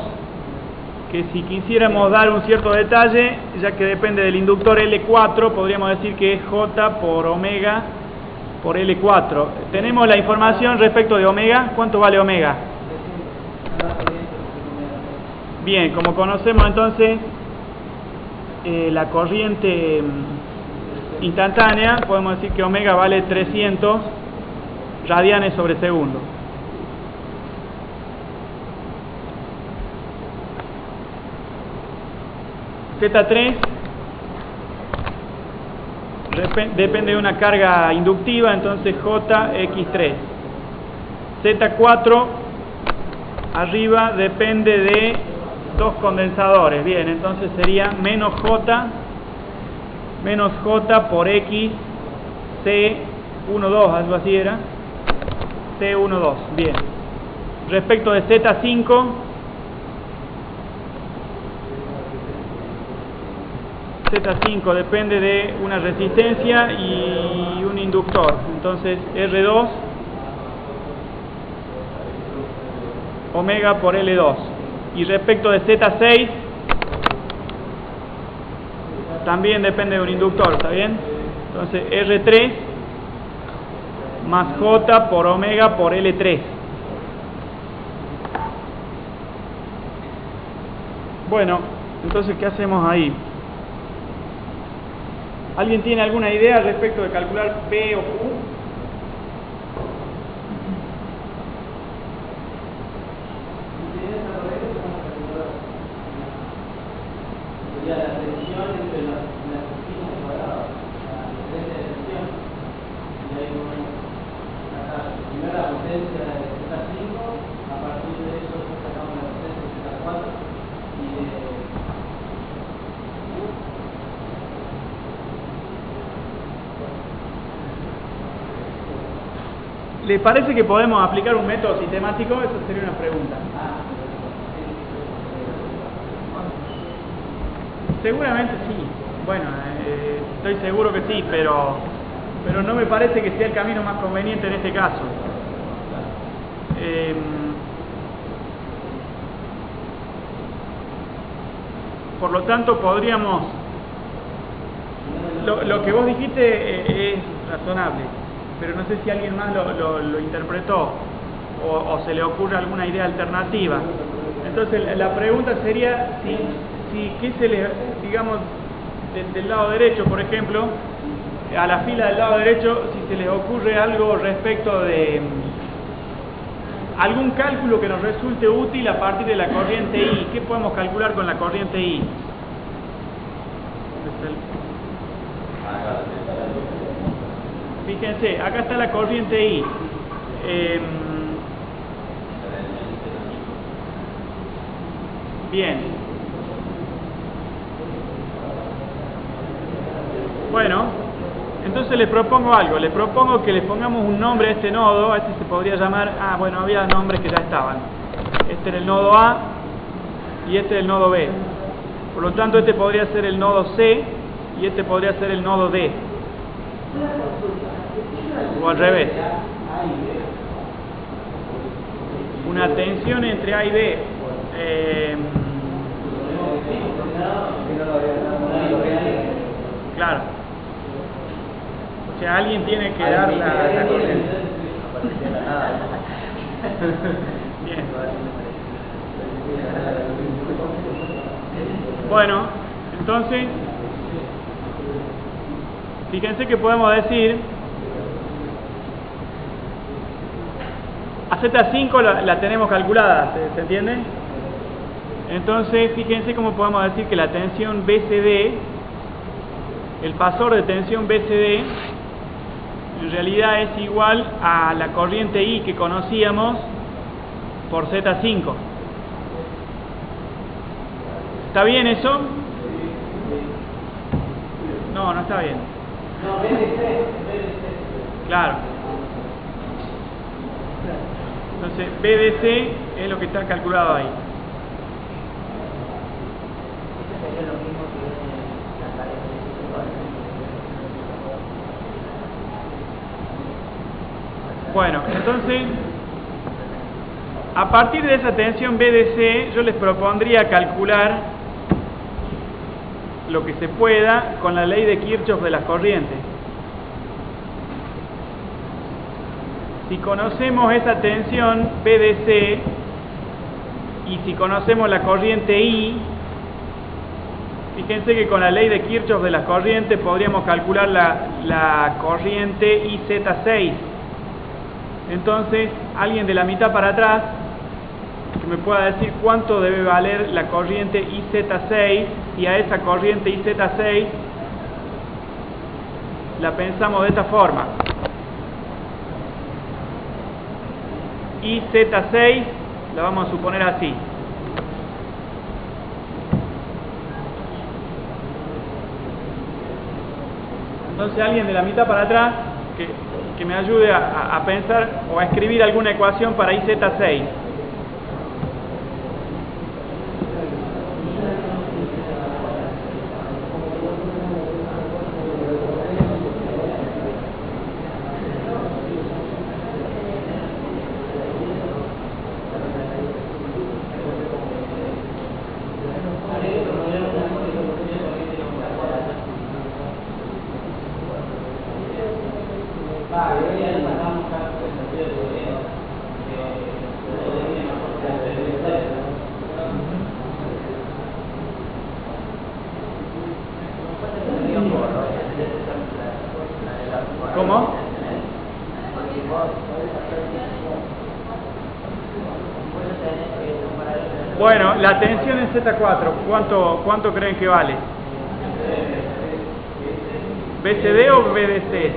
que si quisiéramos dar un cierto detalle, ya que depende del inductor L4, podríamos decir que es J por omega por L4. Tenemos la información respecto de omega. ¿Cuánto vale omega? Bien, como conocemos entonces la corriente instantánea, podemos decir que omega vale 300 radianes sobre segundo. Z3 depende de una carga inductiva, entonces JX3. Z4 arriba depende de dos condensadores. Bien, entonces sería menos J por X C12, algo así era. C12, bien. Respecto de Z5, Z5 depende de una resistencia y un inductor, entonces R2 omega por L2. Y respecto de Z6 también depende de un inductor, ¿está bien? Entonces R3 más J por omega por L3. Bueno, entonces ¿qué hacemos ahí? ¿Alguien tiene alguna idea respecto de calcular P o Q? Sería la tensión entre las esquinas cuadradas, la diferencia de tensión. Y ahí podemos sacar primero la potencia de Z5, a partir de eso sacamos la potencia de Z4 y de ¿Le parece que podemos aplicar un método sistemático? Esa sería una pregunta. Seguramente sí. Bueno, estoy seguro que sí, pero no me parece que sea el camino más conveniente en este caso. Por lo tanto, podríamos... Lo que vos dijiste es razonable, pero no sé si alguien más lo interpretó o se le ocurre alguna idea alternativa. Entonces la pregunta sería si qué se le, digamos, del lado derecho, por ejemplo, a la fila del lado derecho, si se les ocurre algo respecto de algún cálculo que nos resulte útil a partir de la corriente I. ¿Qué podemos calcular con la corriente I? Fíjense, acá está la corriente I. Bien. Bueno, entonces les propongo algo. Les propongo que le pongamos un nombre a este nodo. A este se podría llamar... Ah, bueno, había nombres que ya estaban. Este era el nodo A y este es el nodo B. Por lo tanto, este podría ser el nodo C y este podría ser el nodo D. O al revés. Una tensión entre A y B. Claro. O sea, alguien tiene que dar la corriente. Bien. Bueno, entonces, fíjense que podemos decir, a Z5 la tenemos calculada, ¿se entiende? Entonces, fíjense cómo podemos decir que la tensión BCD, el pasor de tensión BCD, en realidad es igual a la corriente I que conocíamos por Z5. ¿Está bien eso? No, no está bien. No, BDC. Claro. Entonces, BDC es lo que está calculado ahí. Bueno, entonces, a partir de esa tensión BDC, yo les propondría calcular lo que se pueda con la ley de Kirchhoff de las corrientes. Si conocemos esa tensión BDC y si conocemos la corriente I, fíjense que con la ley de Kirchhoff de las corrientes podríamos calcular la corriente IZ6. Entonces, alguien de la mitad para atrás que me pueda decir cuánto debe valer la corriente IZ6, y a esa corriente IZ6 la pensamos de esta forma. IZ6 la vamos a suponer así. Entonces alguien de la mitad para atrás que me ayude a pensar o a escribir alguna ecuación para IZ6. ¿Cómo? Bueno, la tensión en Z4, ¿cuánto creen que vale? ¿BCD o BDC?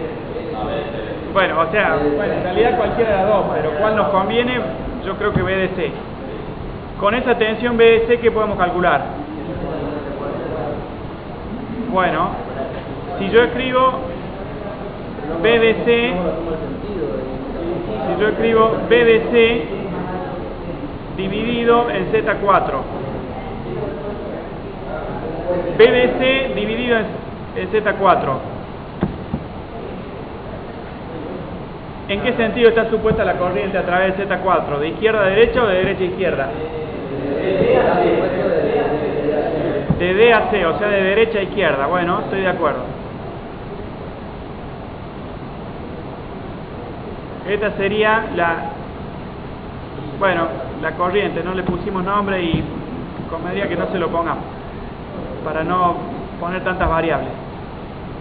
Bueno, o sea, en realidad cualquiera de las dos, pero ¿cuál nos conviene? Yo creo que BDC. Con esa tensión BDC, ¿qué podemos calcular? Bueno, si yo escribo BDC, dividido en Z4, BDC dividido en Z4, ¿en qué sentido está supuesta la corriente a través de Z4? ¿De izquierda a derecha o de derecha a izquierda? De D a C, o sea de derecha a izquierda. Bueno, estoy de acuerdo. Esta sería la corriente, no le pusimos nombre y convendría que no se lo pongamos, para no poner tantas variables.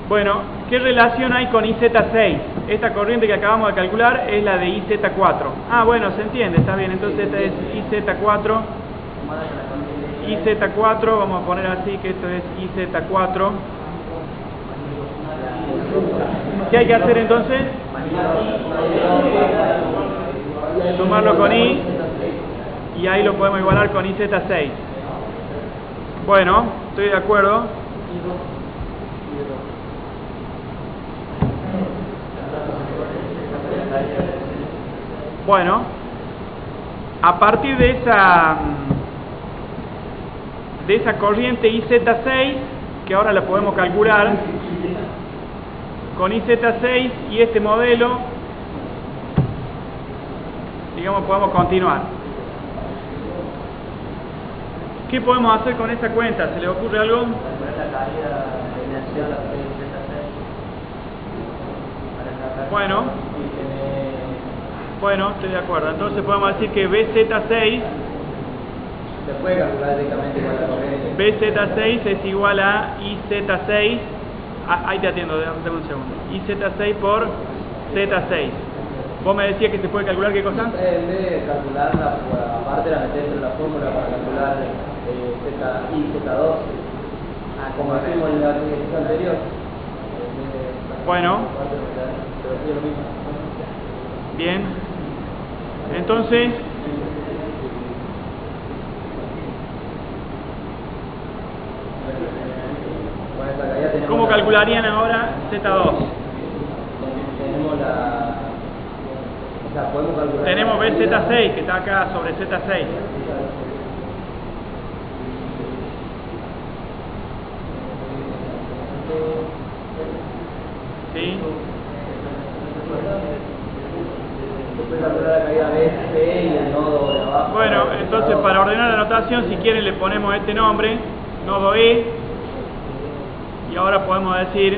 Bueno, ¿qué relación hay con IZ6? Esta corriente que acabamos de calcular es la de IZ4. Ah, bueno, se entiende, está bien, entonces esta es IZ4. IZ4, vamos a poner así que esto es IZ4. ¿Qué hay que hacer entonces? Sumarlo con I y ahí lo podemos igualar con IZ6. Bueno, estoy de acuerdo. Bueno, a partir de esa corriente IZ6, que ahora la podemos calcular, con IZ6 y este modelo, digamos, podemos continuar. ¿Qué podemos hacer con esta cuenta? ¿Se le ocurre algo? Bueno, estoy de acuerdo. Entonces podemos decir que BZ6 se puede calcular directamente con la corriente. BZ6 es igual a IZ6. Ahí te atiendo, dame un segundo. IZ6 por Z6. ¿Vos me decías que se puede calcular qué cosa? En vez de calcularla, aparte la metés en la fórmula para calcular Z2, como hicimos en la ejercicio anterior. Bueno. Bien. Entonces, ¿cómo calcularían ahora Z2? Tenemos BZ6 que está acá sobre Z6. ¿Sí? Entonces, para ordenar la notación, si quieren le ponemos este nombre, nodo E, y ahora podemos decir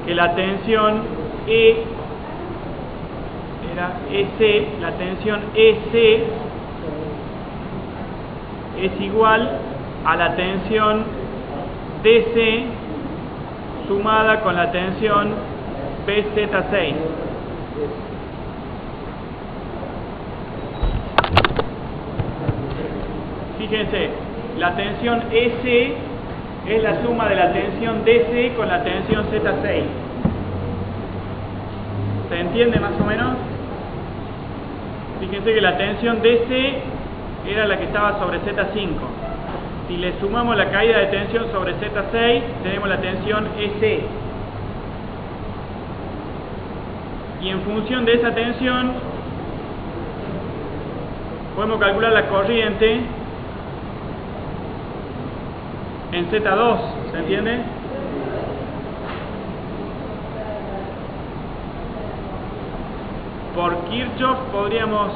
que la tensión E era EC, la tensión EC es igual a la tensión DC sumada con la tensión PZ6. Fíjense, la tensión EC es la suma de la tensión DC con la tensión Z6. ¿Se entiende más o menos? Fíjense que la tensión DC era la que estaba sobre Z5. Si le sumamos la caída de tensión sobre Z6, tenemos la tensión EC. Y en función de esa tensión, podemos calcular la corriente en Z2, ¿se entiende? Por Kirchhoff podríamos...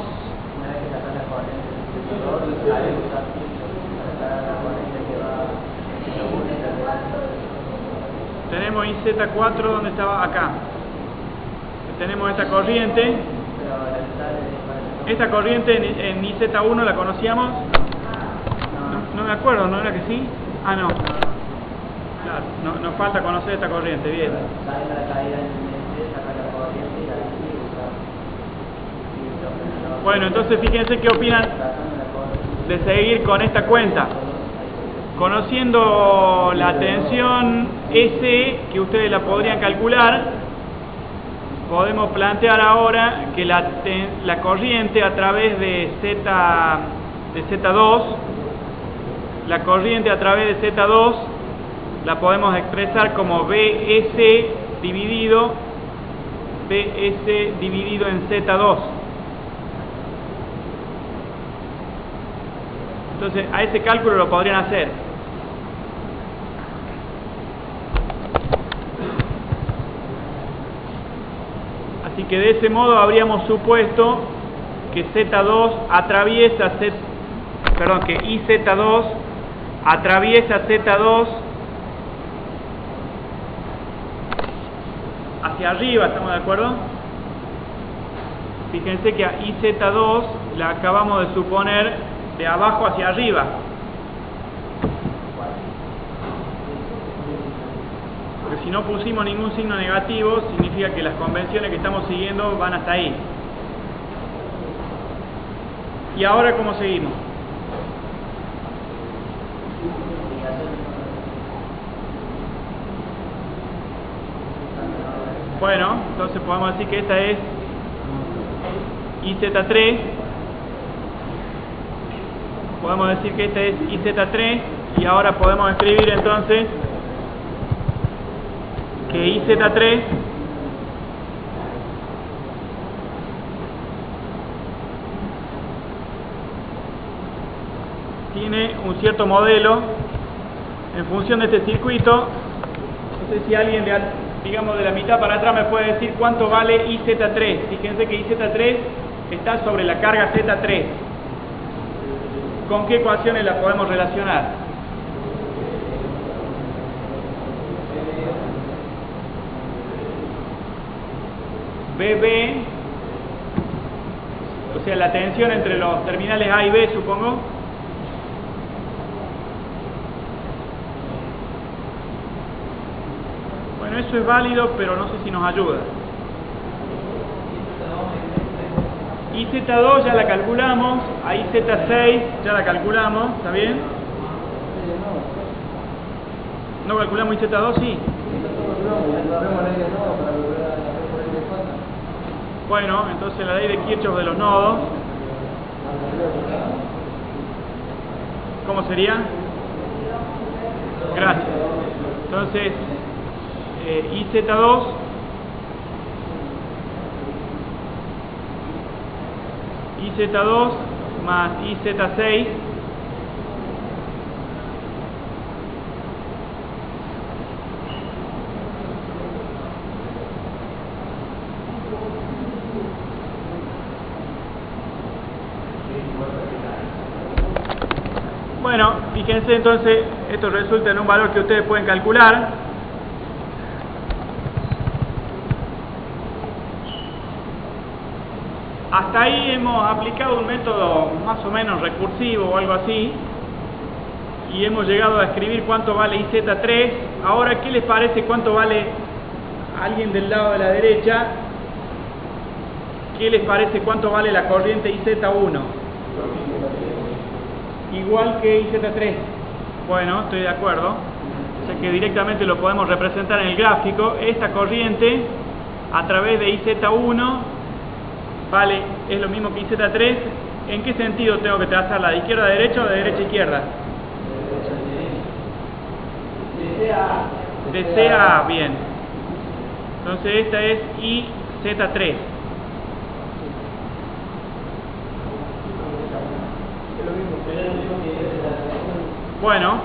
Tenemos IZ4 donde estaba acá. Tenemos esta corriente. Esta corriente en IZ1 la conocíamos. No me acuerdo, ¿no era que sí? Ah, no. Claro, nos falta conocer esta corriente, bien. Bueno, entonces fíjense qué opinan de seguir con esta cuenta. Conociendo la tensión S, que ustedes la podrían calcular, podemos plantear ahora que la corriente a través de Z2, la corriente a través de Z2 la podemos expresar como BS dividido en Z2. Entonces, a ese cálculo lo podrían hacer. Así que de ese modo habríamos supuesto que Z2 atraviesa que IZ2 atraviesa Z2 hacia arriba, ¿estamos de acuerdo? Fíjense que a IZ2 la acabamos de suponer de abajo hacia arriba. Porque si no pusimos ningún signo negativo, significa que las convenciones que estamos siguiendo van hasta ahí. ¿Y ahora cómo seguimos? Bueno, entonces podemos decir que esta es IZ3. Podemos decir que esta es IZ3 y ahora podemos escribir entonces que IZ3 tiene un cierto modelo en función de este circuito. No sé si alguien digamos de la mitad para atrás me puede decir cuánto vale IZ3. Fíjense que IZ3 está sobre la carga Z3. ¿Con qué ecuaciones la podemos relacionar? BB, o sea, la tensión entre los terminales A y B, supongo. Bueno, eso es válido, pero no sé si nos ayuda. IZ2 ya la calculamos, a IZ6 ya la calculamos, ¿está bien? ¿No calculamos IZ2? Sí. Bueno, entonces la ley de Kirchhoff de los nodos, ¿cómo sería? Gracias. Entonces, IZ2 IZ2 más IZ6 Bueno, fíjense entonces, esto resulta en un valor que ustedes pueden calcular. Hasta ahí hemos aplicado un método más o menos recursivo o algo así, y hemos llegado a escribir cuánto vale IZ3. Ahora, ¿qué les parece cuánto vale alguien del lado de la derecha? ¿Qué les parece cuánto vale la corriente IZ1? Igual que IZ3. Bueno, estoy de acuerdo. O sea que directamente lo podemos representar en el gráfico. Esta corriente a través de IZ1 vale, es lo mismo que IZ3. ¿En qué sentido tengo que trazarla? ¿De izquierda a derecha o de derecha a izquierda? De C a A, bien. Entonces esta es IZ3. Bueno,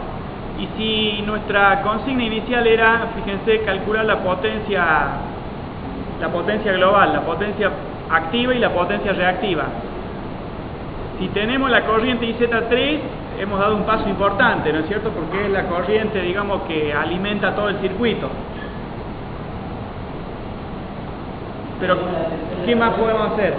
y si nuestra consigna inicial era, fíjense, calcular la potencia global, la potencia activa y la potencia reactiva. Si tenemos la corriente IZ3, hemos dado un paso importante, ¿no es cierto? Porque es la corriente, digamos, que alimenta todo el circuito. Pero, ¿qué más podemos hacer?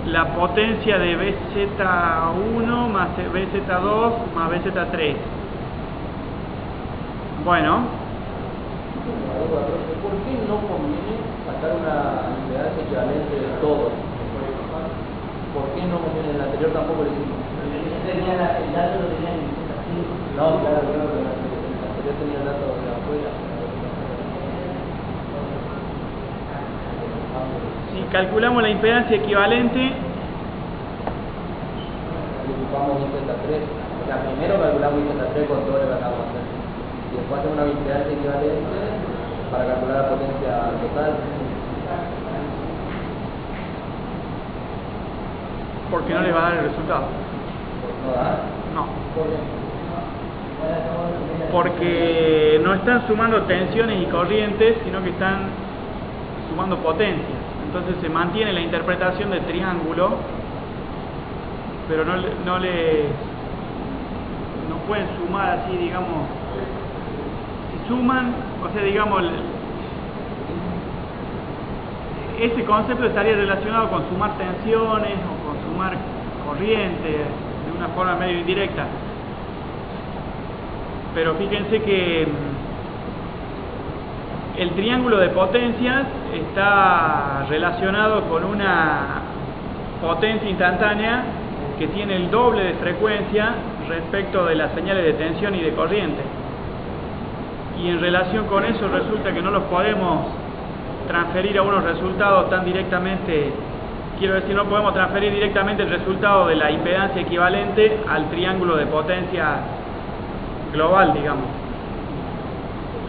La potencia de BZ1 más BZ2 más BZ3. Bueno. ¿Por qué no conviene sacar una impedancia equivalente de todo? ¿Por qué no conviene? En el anterior tampoco lo hicimos. El dato lo tenía en No, claro, el anterior tenía el dato de afuera. Si calculamos la impedancia equivalente, ocupamos IZ3. O sea, primero calculamos IZ3 con todo lo que acabamos de hacer. Y después hacemos una impedancia equivalente para calcular la potencia total. porque no les va a dar el resultado. ¿No da? No. ¿Por qué? Porque no están sumando tensiones y corrientes, sino que están sumando potencias. Entonces se mantiene la interpretación del triángulo, pero no pueden sumar así, digamos. Si suman, o sea, digamos, ese concepto estaría relacionado con sumar tensiones o con sumar corriente de una forma medio indirecta. Pero fíjense que el triángulo de potencias está relacionado con una potencia instantánea que tiene el doble de frecuencia respecto de las señales de tensión y de corriente. Y en relación con eso resulta que no los podemos transferir a unos resultados tan directamente, quiero decir, no podemos transferir directamente el resultado de la impedancia equivalente al triángulo de potencias global, digamos.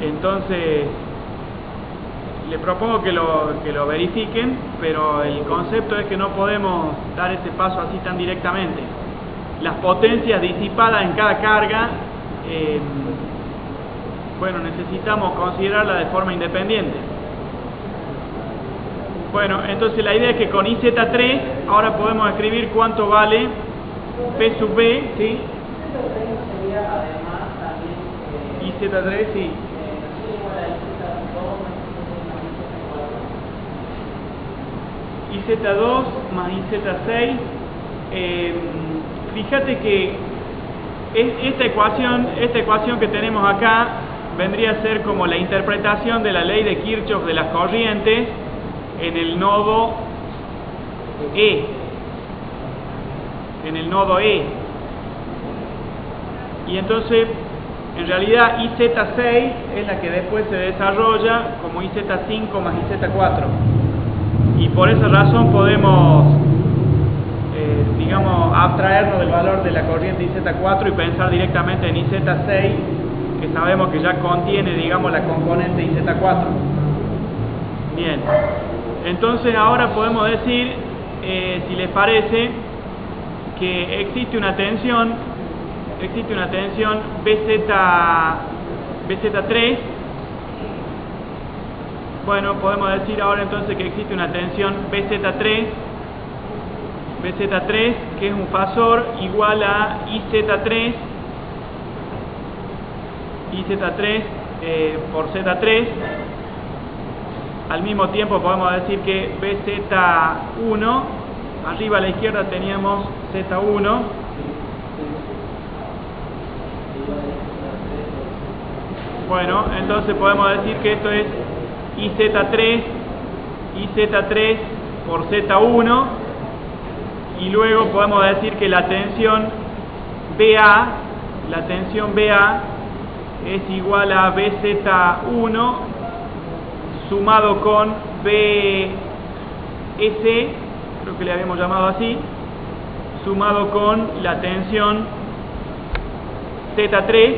Entonces le propongo que lo verifiquen, pero el concepto es que no podemos dar ese paso así tan directamente. Las potencias disipadas en cada carga, bueno, necesitamos considerarlas de forma independiente. Bueno, entonces la idea es que con IZ3 ahora podemos escribir cuánto vale P sub B, ¿sí? IZ3, sí. IZ2 más IZ6. Fíjate que esta ecuación que tenemos acá vendría a ser como la interpretación de la ley de Kirchhoff de las corrientes en el nodo E. En el nodo E. Y entonces, en realidad, IZ6 es la que después se desarrolla como IZ5 más IZ4. Y por esa razón podemos, digamos, abstraernos del valor de la corriente IZ4 y pensar directamente en IZ6, que sabemos que ya contiene, digamos, la componente IZ4. Bien. Entonces ahora podemos decir, si les parece, que existe una tensión BZ3 Bueno, podemos decir ahora entonces que existe una tensión BZ3, que es un fasor igual a IZ3 por Z3. Al mismo tiempo podemos decir que BZ1, arriba a la izquierda teníamos Z1, bueno, entonces podemos decir que esto es IZ3 por Z1, y luego podemos decir que la tensión BA es igual a BZ1 sumado con BS, creo que le habíamos llamado así, sumado con la tensión Z3,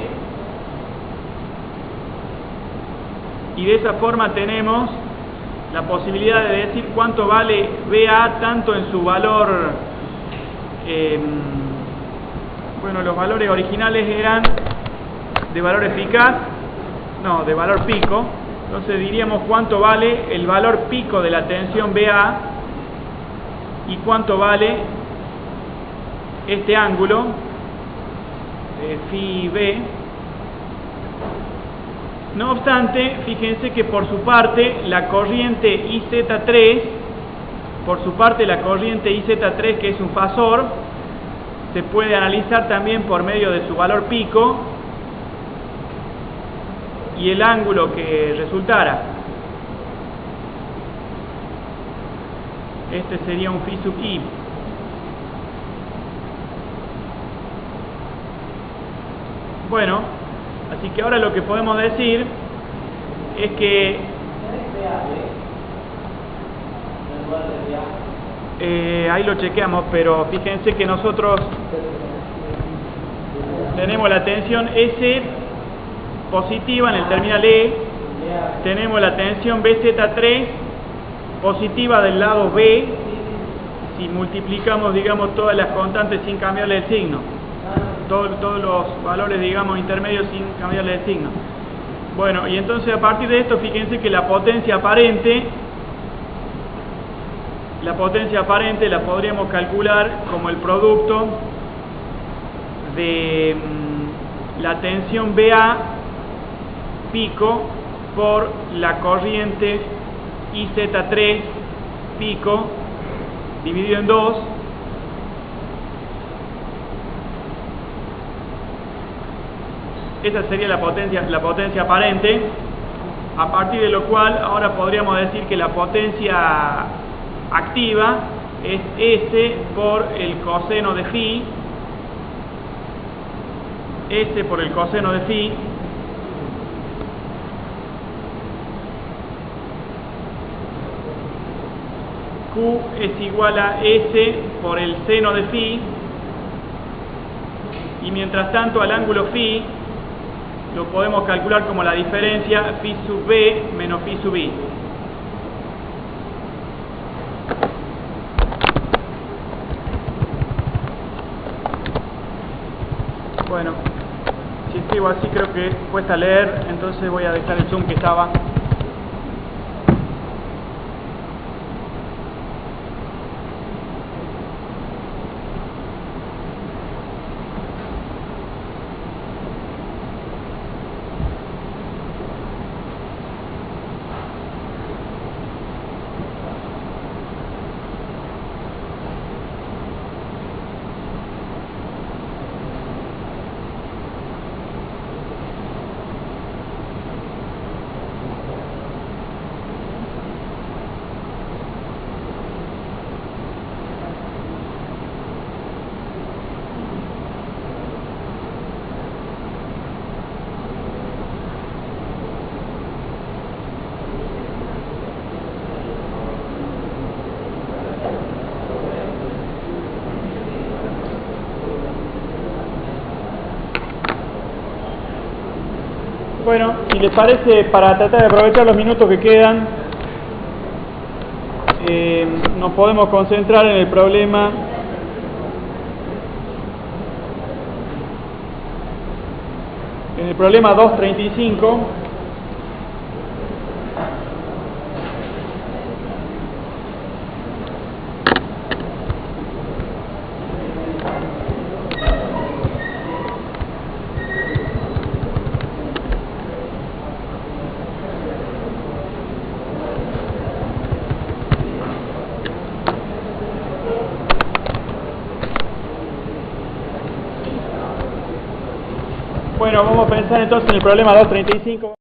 y de esa forma tenemos la posibilidad de decir cuánto vale BA tanto en su valor, bueno, los valores originales eran de valor eficaz, no, de valor pico. Entonces diríamos cuánto vale el valor pico de la tensión BA y cuánto vale este ángulo phi B. No obstante, fíjense que por su parte la corriente IZ3, que es un fasor, se puede analizar también por medio de su valor pico y el ángulo que resultara. Este sería un phi sub i. Bueno, así que ahora lo que podemos decir es que ahí lo chequeamos, pero fíjense que nosotros tenemos la tensión S positiva en el terminal E, tenemos la tensión BZ3 positiva del lado B, si multiplicamos, digamos, todas las constantes sin cambiarle el signo, todos los valores, digamos, intermedios sin cambiarle el signo. Bueno, y entonces a partir de esto, fíjense que la potencia aparente la podríamos calcular como el producto de la tensión BA pico por la corriente IZ3 pico dividido en 2 . Esa sería la potencia aparente, a partir de lo cual ahora podríamos decir que la potencia activa es S por el coseno de phi, Q es igual a S por el seno de phi, y mientras tanto al ángulo phi lo podemos calcular como la diferencia phi sub B menos phi sub I. Bueno, si escribo así creo que cuesta leer, entonces voy a dejar el zoom que estaba. Bueno, si les parece, para tratar de aprovechar los minutos que quedan, nos podemos concentrar en el problema Bueno, vamos a pensar entonces en el problema 235.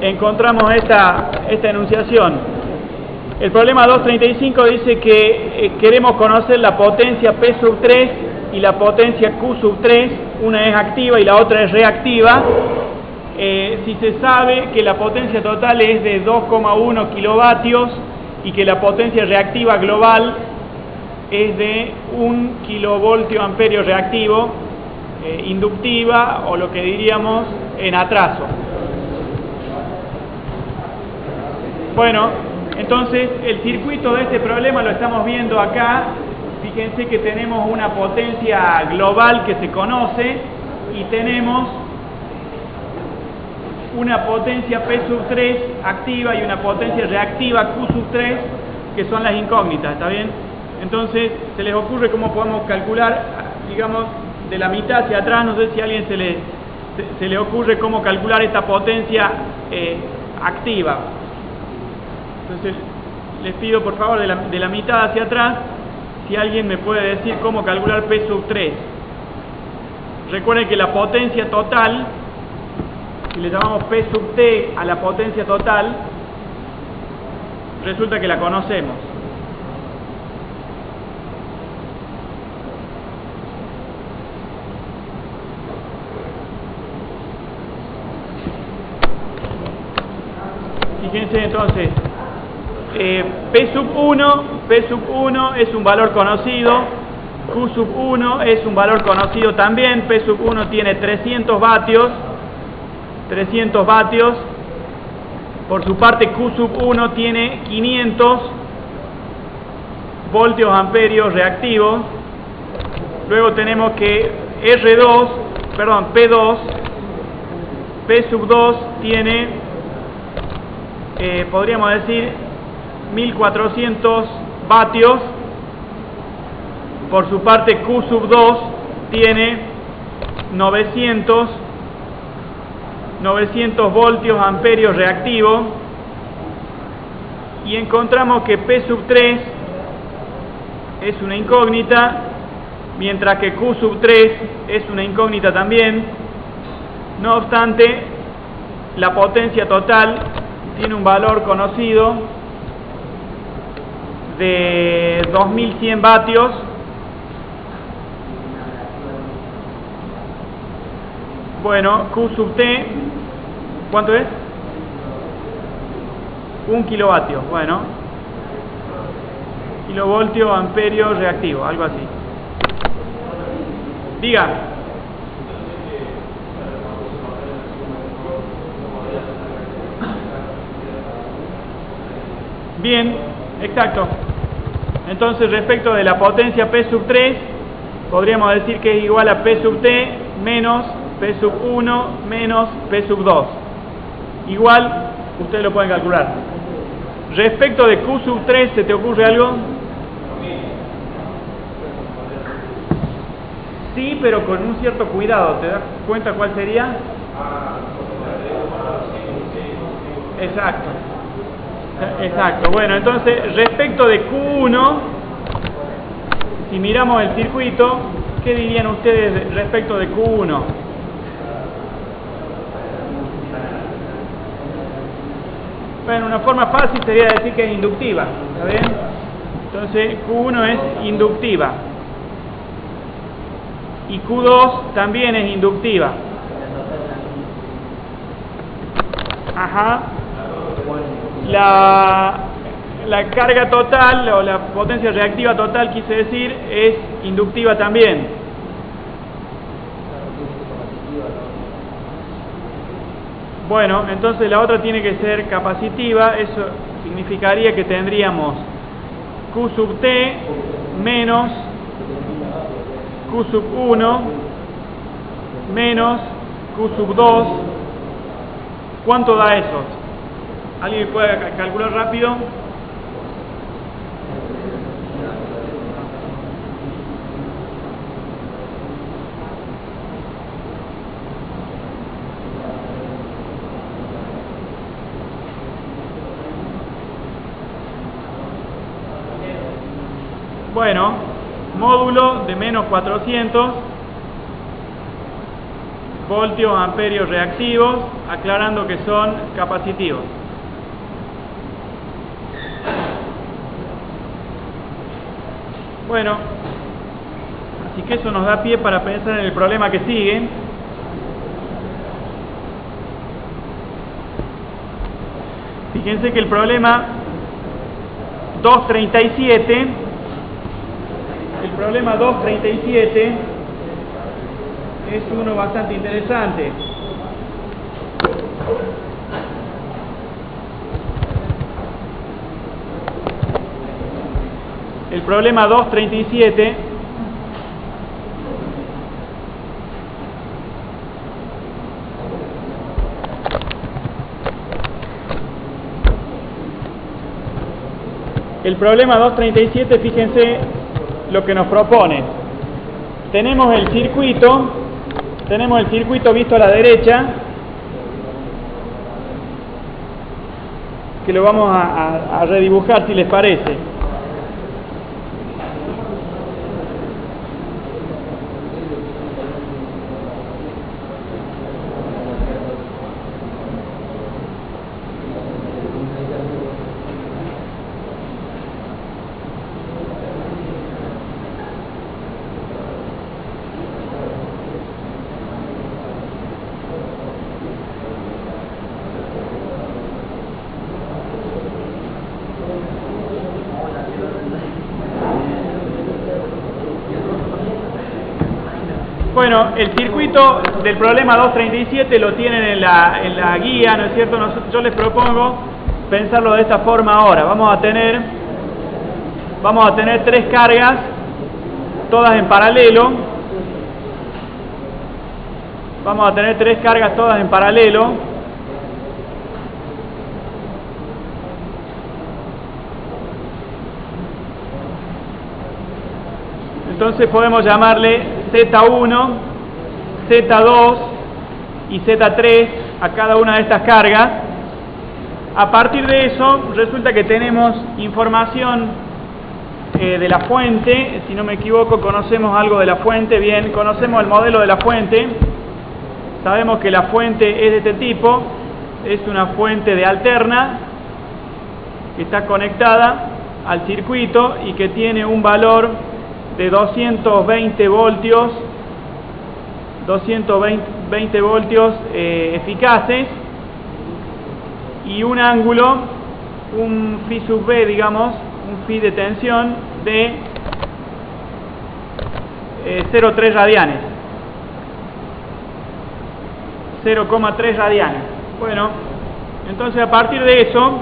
Encontramos esta enunciación. El problema 235 dice que queremos conocer la potencia P sub 3 y la potencia Q sub 3, una es activa y la otra es reactiva. Si se sabe que la potencia total es de 2,1 kilovatios y que la potencia reactiva global es de 1 kilovoltio amperio reactivo, inductiva, o lo que diríamos en atraso. Bueno, entonces el circuito de este problema lo estamos viendo acá. Fíjense que tenemos una potencia global que se conoce y tenemos una potencia P sub 3 activa y una potencia reactiva Q sub 3 que son las incógnitas, ¿está bien? Entonces, ¿se les ocurre cómo podemos calcular, digamos, de la mitad hacia atrás? No sé si a alguien se le ocurre cómo calcular esta potencia activa. Entonces, les pido por favor de la mitad hacia atrás, si alguien me puede decir cómo calcular P sub 3. Recuerden que la potencia total, si le llamamos P sub T a la potencia total, resulta que la conocemos. Fíjense entonces, P sub 1 es un valor conocido, Q sub 1 es un valor conocido también. P sub 1 tiene 300 vatios, por su parte Q sub 1 tiene 500 voltios amperios reactivos. Luego tenemos que P sub 2 tiene, podríamos decir, 1400 vatios. Por su parte Q sub 2 tiene 900 voltios amperios reactivos, y encontramos que P sub 3 es una incógnita, mientras que Q sub 3 es una incógnita también. No obstante, la potencia total tiene un valor conocido de 2100 vatios. Bueno, Q sub T, ¿cuánto es? 1 kilovatio, bueno, kilovoltio amperio reactivo, algo así. Diga. Bien, exacto. Entonces, respecto de la potencia P sub 3, podríamos decir que es igual a P sub T menos P sub 1 menos P sub 2. Igual, ustedes lo pueden calcular. Respecto de Q sub 3, ¿se te ocurre algo? Sí, pero con un cierto cuidado. ¿Te das cuenta cuál sería? Exacto. Exacto. Bueno, entonces, respecto de Q1, si miramos el circuito, ¿qué dirían ustedes respecto de Q1? Bueno, una forma fácil sería decir que es inductiva, ¿está bien? Entonces, Q1 es inductiva. Y Q2 también es inductiva. Ajá. La carga total o la potencia reactiva total, quise decir, es inductiva también. Bueno, entonces la otra tiene que ser capacitiva. Eso significaría que tendríamos Q sub T menos Q sub 1 menos Q sub 2. ¿Cuánto da eso? ¿Alguien puede calcular rápido? Bueno, módulo de menos 400 voltios amperios reactivos, aclarando que son capacitivos. Bueno, así que eso nos da pie para pensar en el problema que sigue. Fíjense que el problema 237, es uno bastante interesante. El problema 237 fíjense lo que nos propone. Tenemos el circuito visto a la derecha, que lo vamos a redibujar si les parece. Bueno, el circuito del problema 237 lo tienen en la guía, ¿no es cierto? Yo les propongo pensarlo de esta forma ahora. Vamos a tener tres cargas, todas en paralelo. Entonces podemos llamarle Z1, Z2 y Z3 a cada una de estas cargas. A partir de eso, resulta que tenemos información de la fuente. Si no me equivoco, conocemos algo de la fuente. Bien, conocemos el modelo de la fuente. Sabemos que la fuente es de este tipo. Es una fuente de alterna que está conectada al circuito y que tiene un valor de 220 voltios eficaces y un ángulo, un phi sub b, digamos, un phi de tensión de 0,3 radianes. 0,3 radianes. Bueno, entonces a partir de eso,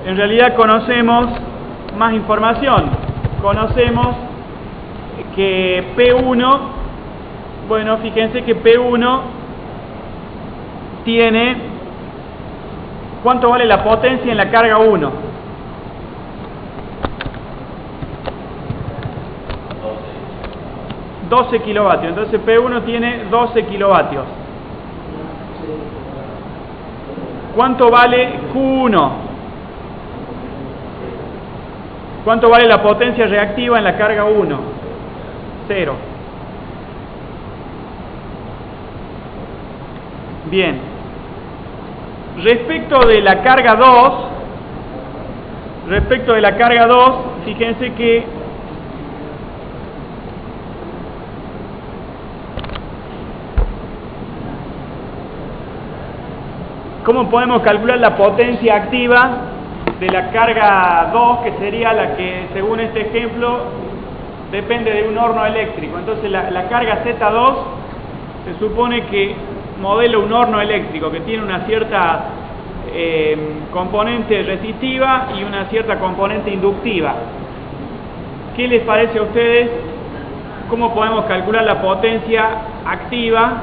en realidad conocemos más información. Conocemos que P1, bueno, fíjense que P1 tiene, ¿cuánto vale la potencia en la carga 1? 12 kilovatios. Entonces P1 tiene 12 kilovatios. ¿Cuánto vale Q1? ¿Cuánto vale la potencia reactiva en la carga 1? 0. Bien. Respecto de la carga 2, fíjense que ¿cómo podemos calcular la potencia activa de la carga 2, que sería la que, según este ejemplo, depende de un horno eléctrico? Entonces la carga Z2 se supone que modela un horno eléctrico que tiene una cierta componente resistiva y una cierta componente inductiva. ¿Qué les parece a ustedes? ¿Cómo podemos calcular la potencia activa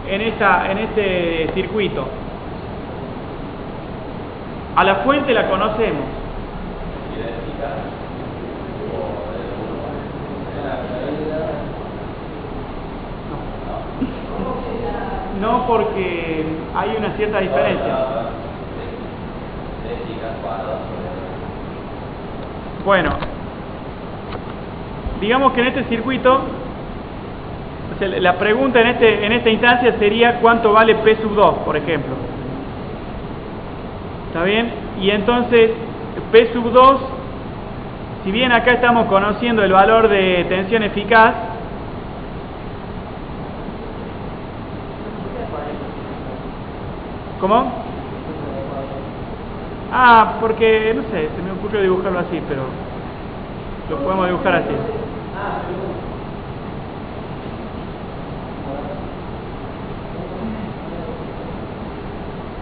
en este circuito? A la fuente la conocemos. No, porque hay una cierta diferencia. Bueno, digamos que en este circuito, o sea, la pregunta en esta instancia sería cuánto vale P sub 2, por ejemplo. ¿Está bien? Y entonces P sub 2, si bien acá estamos conociendo el valor de tensión eficaz, ¿cómo? Ah, porque, no sé, se me ocurrió dibujarlo así, pero lo podemos dibujar así.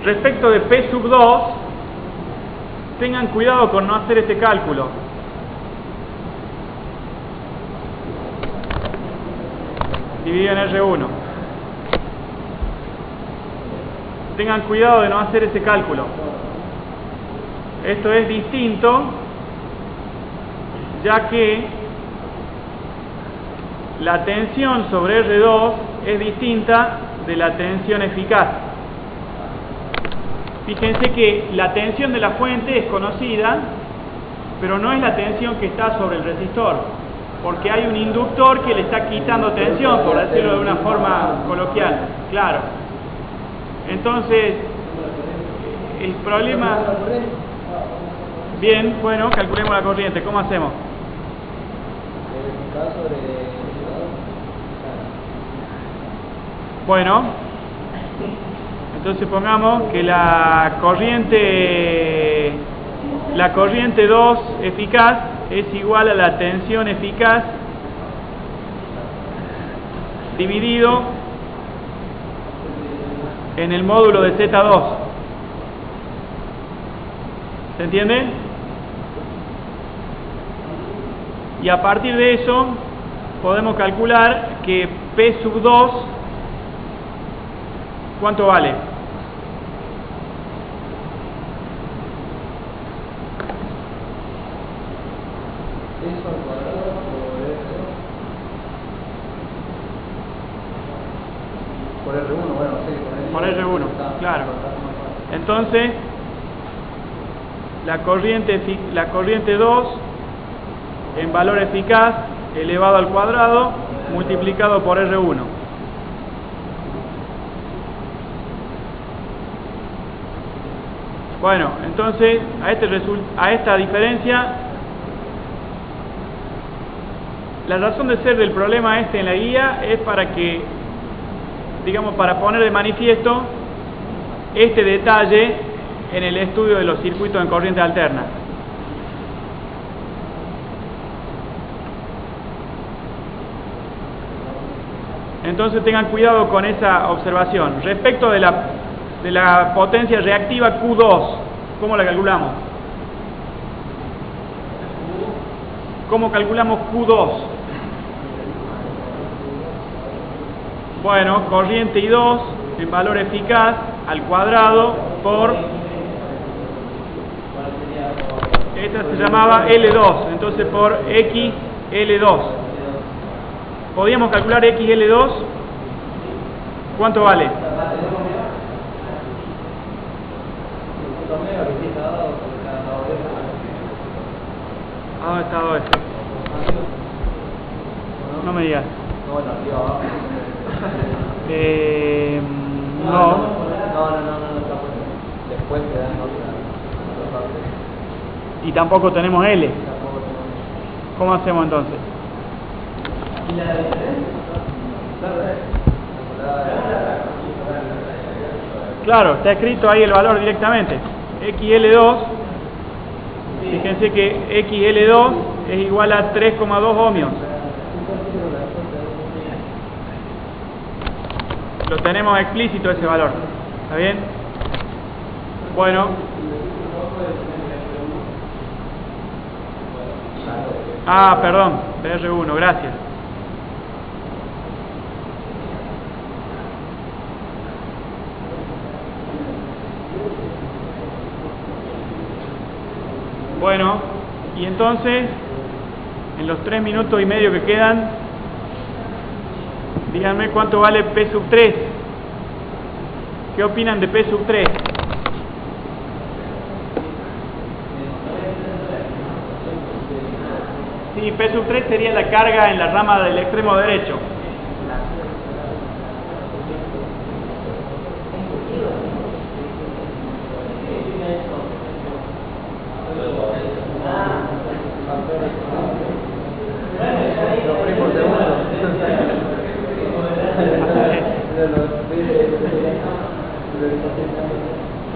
Respecto de P sub 2, tengan cuidado con no hacer este cálculo. Dividido en R1. Tengan cuidado de no hacer ese cálculo. Esto es distinto, ya que la tensión sobre R2 es distinta de la tensión eficaz. Fíjense que la tensión de la fuente es conocida, pero no es la tensión que está sobre el resistor, porque hay un inductor que le está quitando tensión, por decirlo de una forma coloquial. Claro. Entonces, el problema... Bien, bueno, calculemos la corriente. ¿Cómo hacemos? Bueno, entonces pongamos que la corriente 2 eficaz es igual a la tensión eficaz dividido en el módulo de Z2. ¿Se entiende? Y a partir de eso podemos calcular que P sub 2, ¿cuánto vale? Por R1, bueno, sí, por R1, claro. Entonces, la corriente 2 en valor eficaz elevado al cuadrado multiplicado por R1. Bueno, entonces a esta diferencia, la razón de ser del problema en la guía es para que, digamos, para poner de manifiesto este detalle en el estudio de los circuitos en corriente alterna. Entonces tengan cuidado con esa observación. Respecto de la potencia reactiva Q2, ¿cómo la calculamos? ¿Cómo calculamos Q2? Bueno, corriente I2 en valor eficaz al cuadrado por... Esta se llamaba L2, entonces por XL2. ¿Podríamos calcular XL2? ¿Cuánto vale? ¿A dónde está dado esto? No me digas. No. Después te dan otra parte. Y tampoco tenemos L. ¿Cómo hacemos entonces? ¿Y la diferencia? Claro, está escrito ahí el valor directamente. XL2, fíjense que XL2 es igual a 3,2 ohmios. Lo tenemos explícito ese valor. ¿Está bien? Bueno. Ah, perdón, PR1, gracias. Bueno, y entonces, en los 3 minutos y medio que quedan, díganme cuánto vale P sub 3. ¿Qué opinan de P sub 3? Sí, P sub 3 sería la carga en la rama del extremo derecho.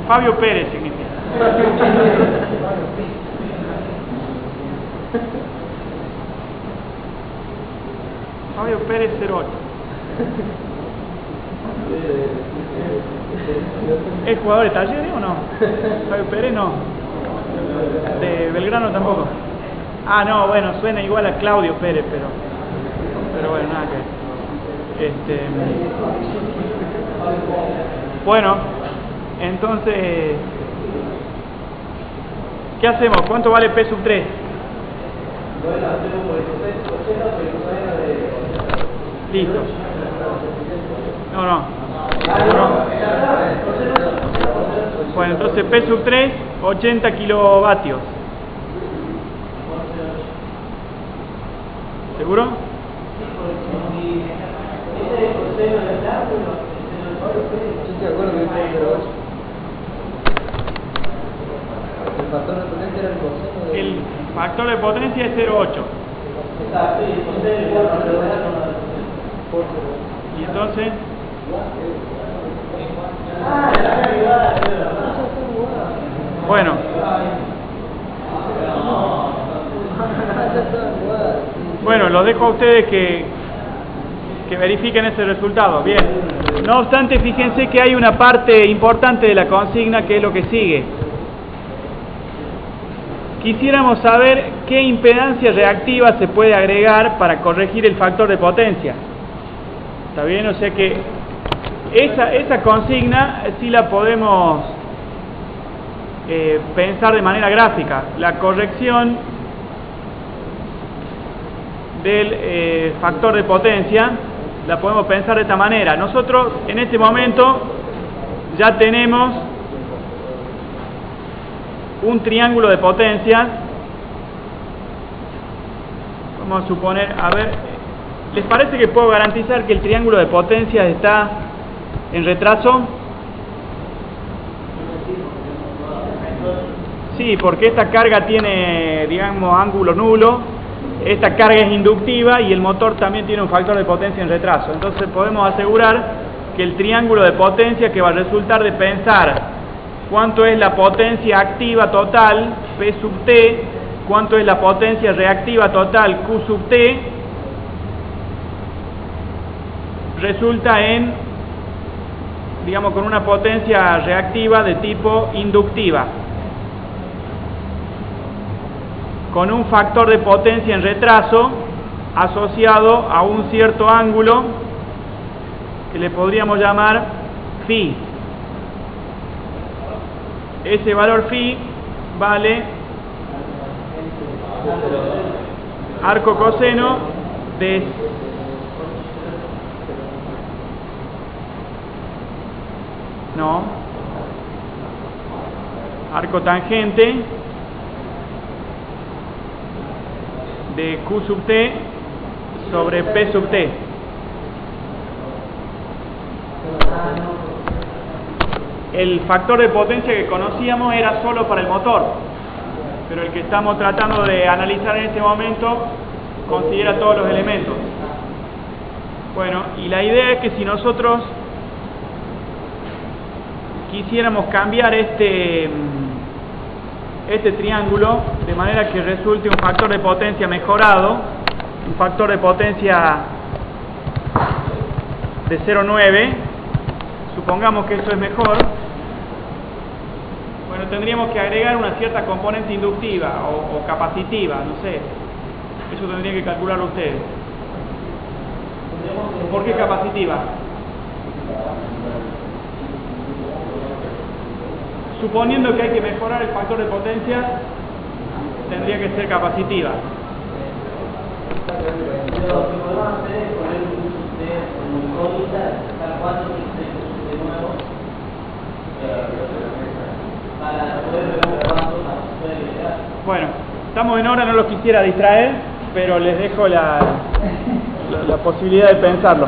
Fabio Pérez significa. Fabio Pérez 08. ¿Es jugador de Talleres o no? Fabio Pérez no. De Belgrano tampoco. Ah, no, bueno, suena igual a Claudio Pérez, pero bueno, nada que ver. Bueno, entonces, ¿qué hacemos? ¿Cuánto vale P sub 3? Listo. No. Bueno, entonces P sub 3, 80 kilovatios. ¿Seguro? El factor de potencia es 0,8. Y entonces, bueno, los dejo a ustedes que verifiquen ese resultado. Bien, no obstante, fíjense que hay una parte importante de la consigna que es lo que sigue. Quisiéramos saber qué impedancia reactiva se puede agregar para corregir el factor de potencia. ¿Está bien? O sea que esa consigna sí la podemos pensar de manera gráfica. La corrección del factor de potencia la podemos pensar de esta manera. Nosotros en este momento ya tenemos un triángulo de potencia. Vamos a suponer, a ver, ¿les parece que puedo garantizar que el triángulo de potencia está en retraso? Sí, porque esta carga tiene, digamos, ángulo nulo, esta carga es inductiva y el motor también tiene un factor de potencia en retraso. Entonces podemos asegurar que el triángulo de potencia, que va a resultar de pensar cuánto es la potencia activa total, P sub T, cuánto es la potencia reactiva total, Q sub T, resulta en, digamos, con una potencia reactiva de tipo inductiva, con un factor de potencia en retraso asociado a un cierto ángulo que le podríamos llamar phi. Ese valor phi vale arco coseno de arco tangente de Q sub T sobre P sub T. El factor de potencia que conocíamos era solo para el motor, pero el que estamos tratando de analizar en este momento considera todos los elementos. Bueno, y la idea es que si nosotros quisiéramos cambiar este triángulo de manera que resulte un factor de potencia mejorado, un factor de potencia de 0,9, supongamos que eso es mejor, bueno, tendríamos que agregar una cierta componente inductiva o capacitiva, no sé, eso tendría que calcularlo ustedes. ¿Por qué capacitiva? Suponiendo que hay que mejorar el factor de potencia, tendría que ser capacitiva. Lo que podemos hacer es poner un sistema como incógnita, sacar 4 píxeles de nuevo para poder ver cuánto se puede llegar. Bueno, estamos en hora, no los quisiera distraer, pero les dejo la posibilidad de pensarlo.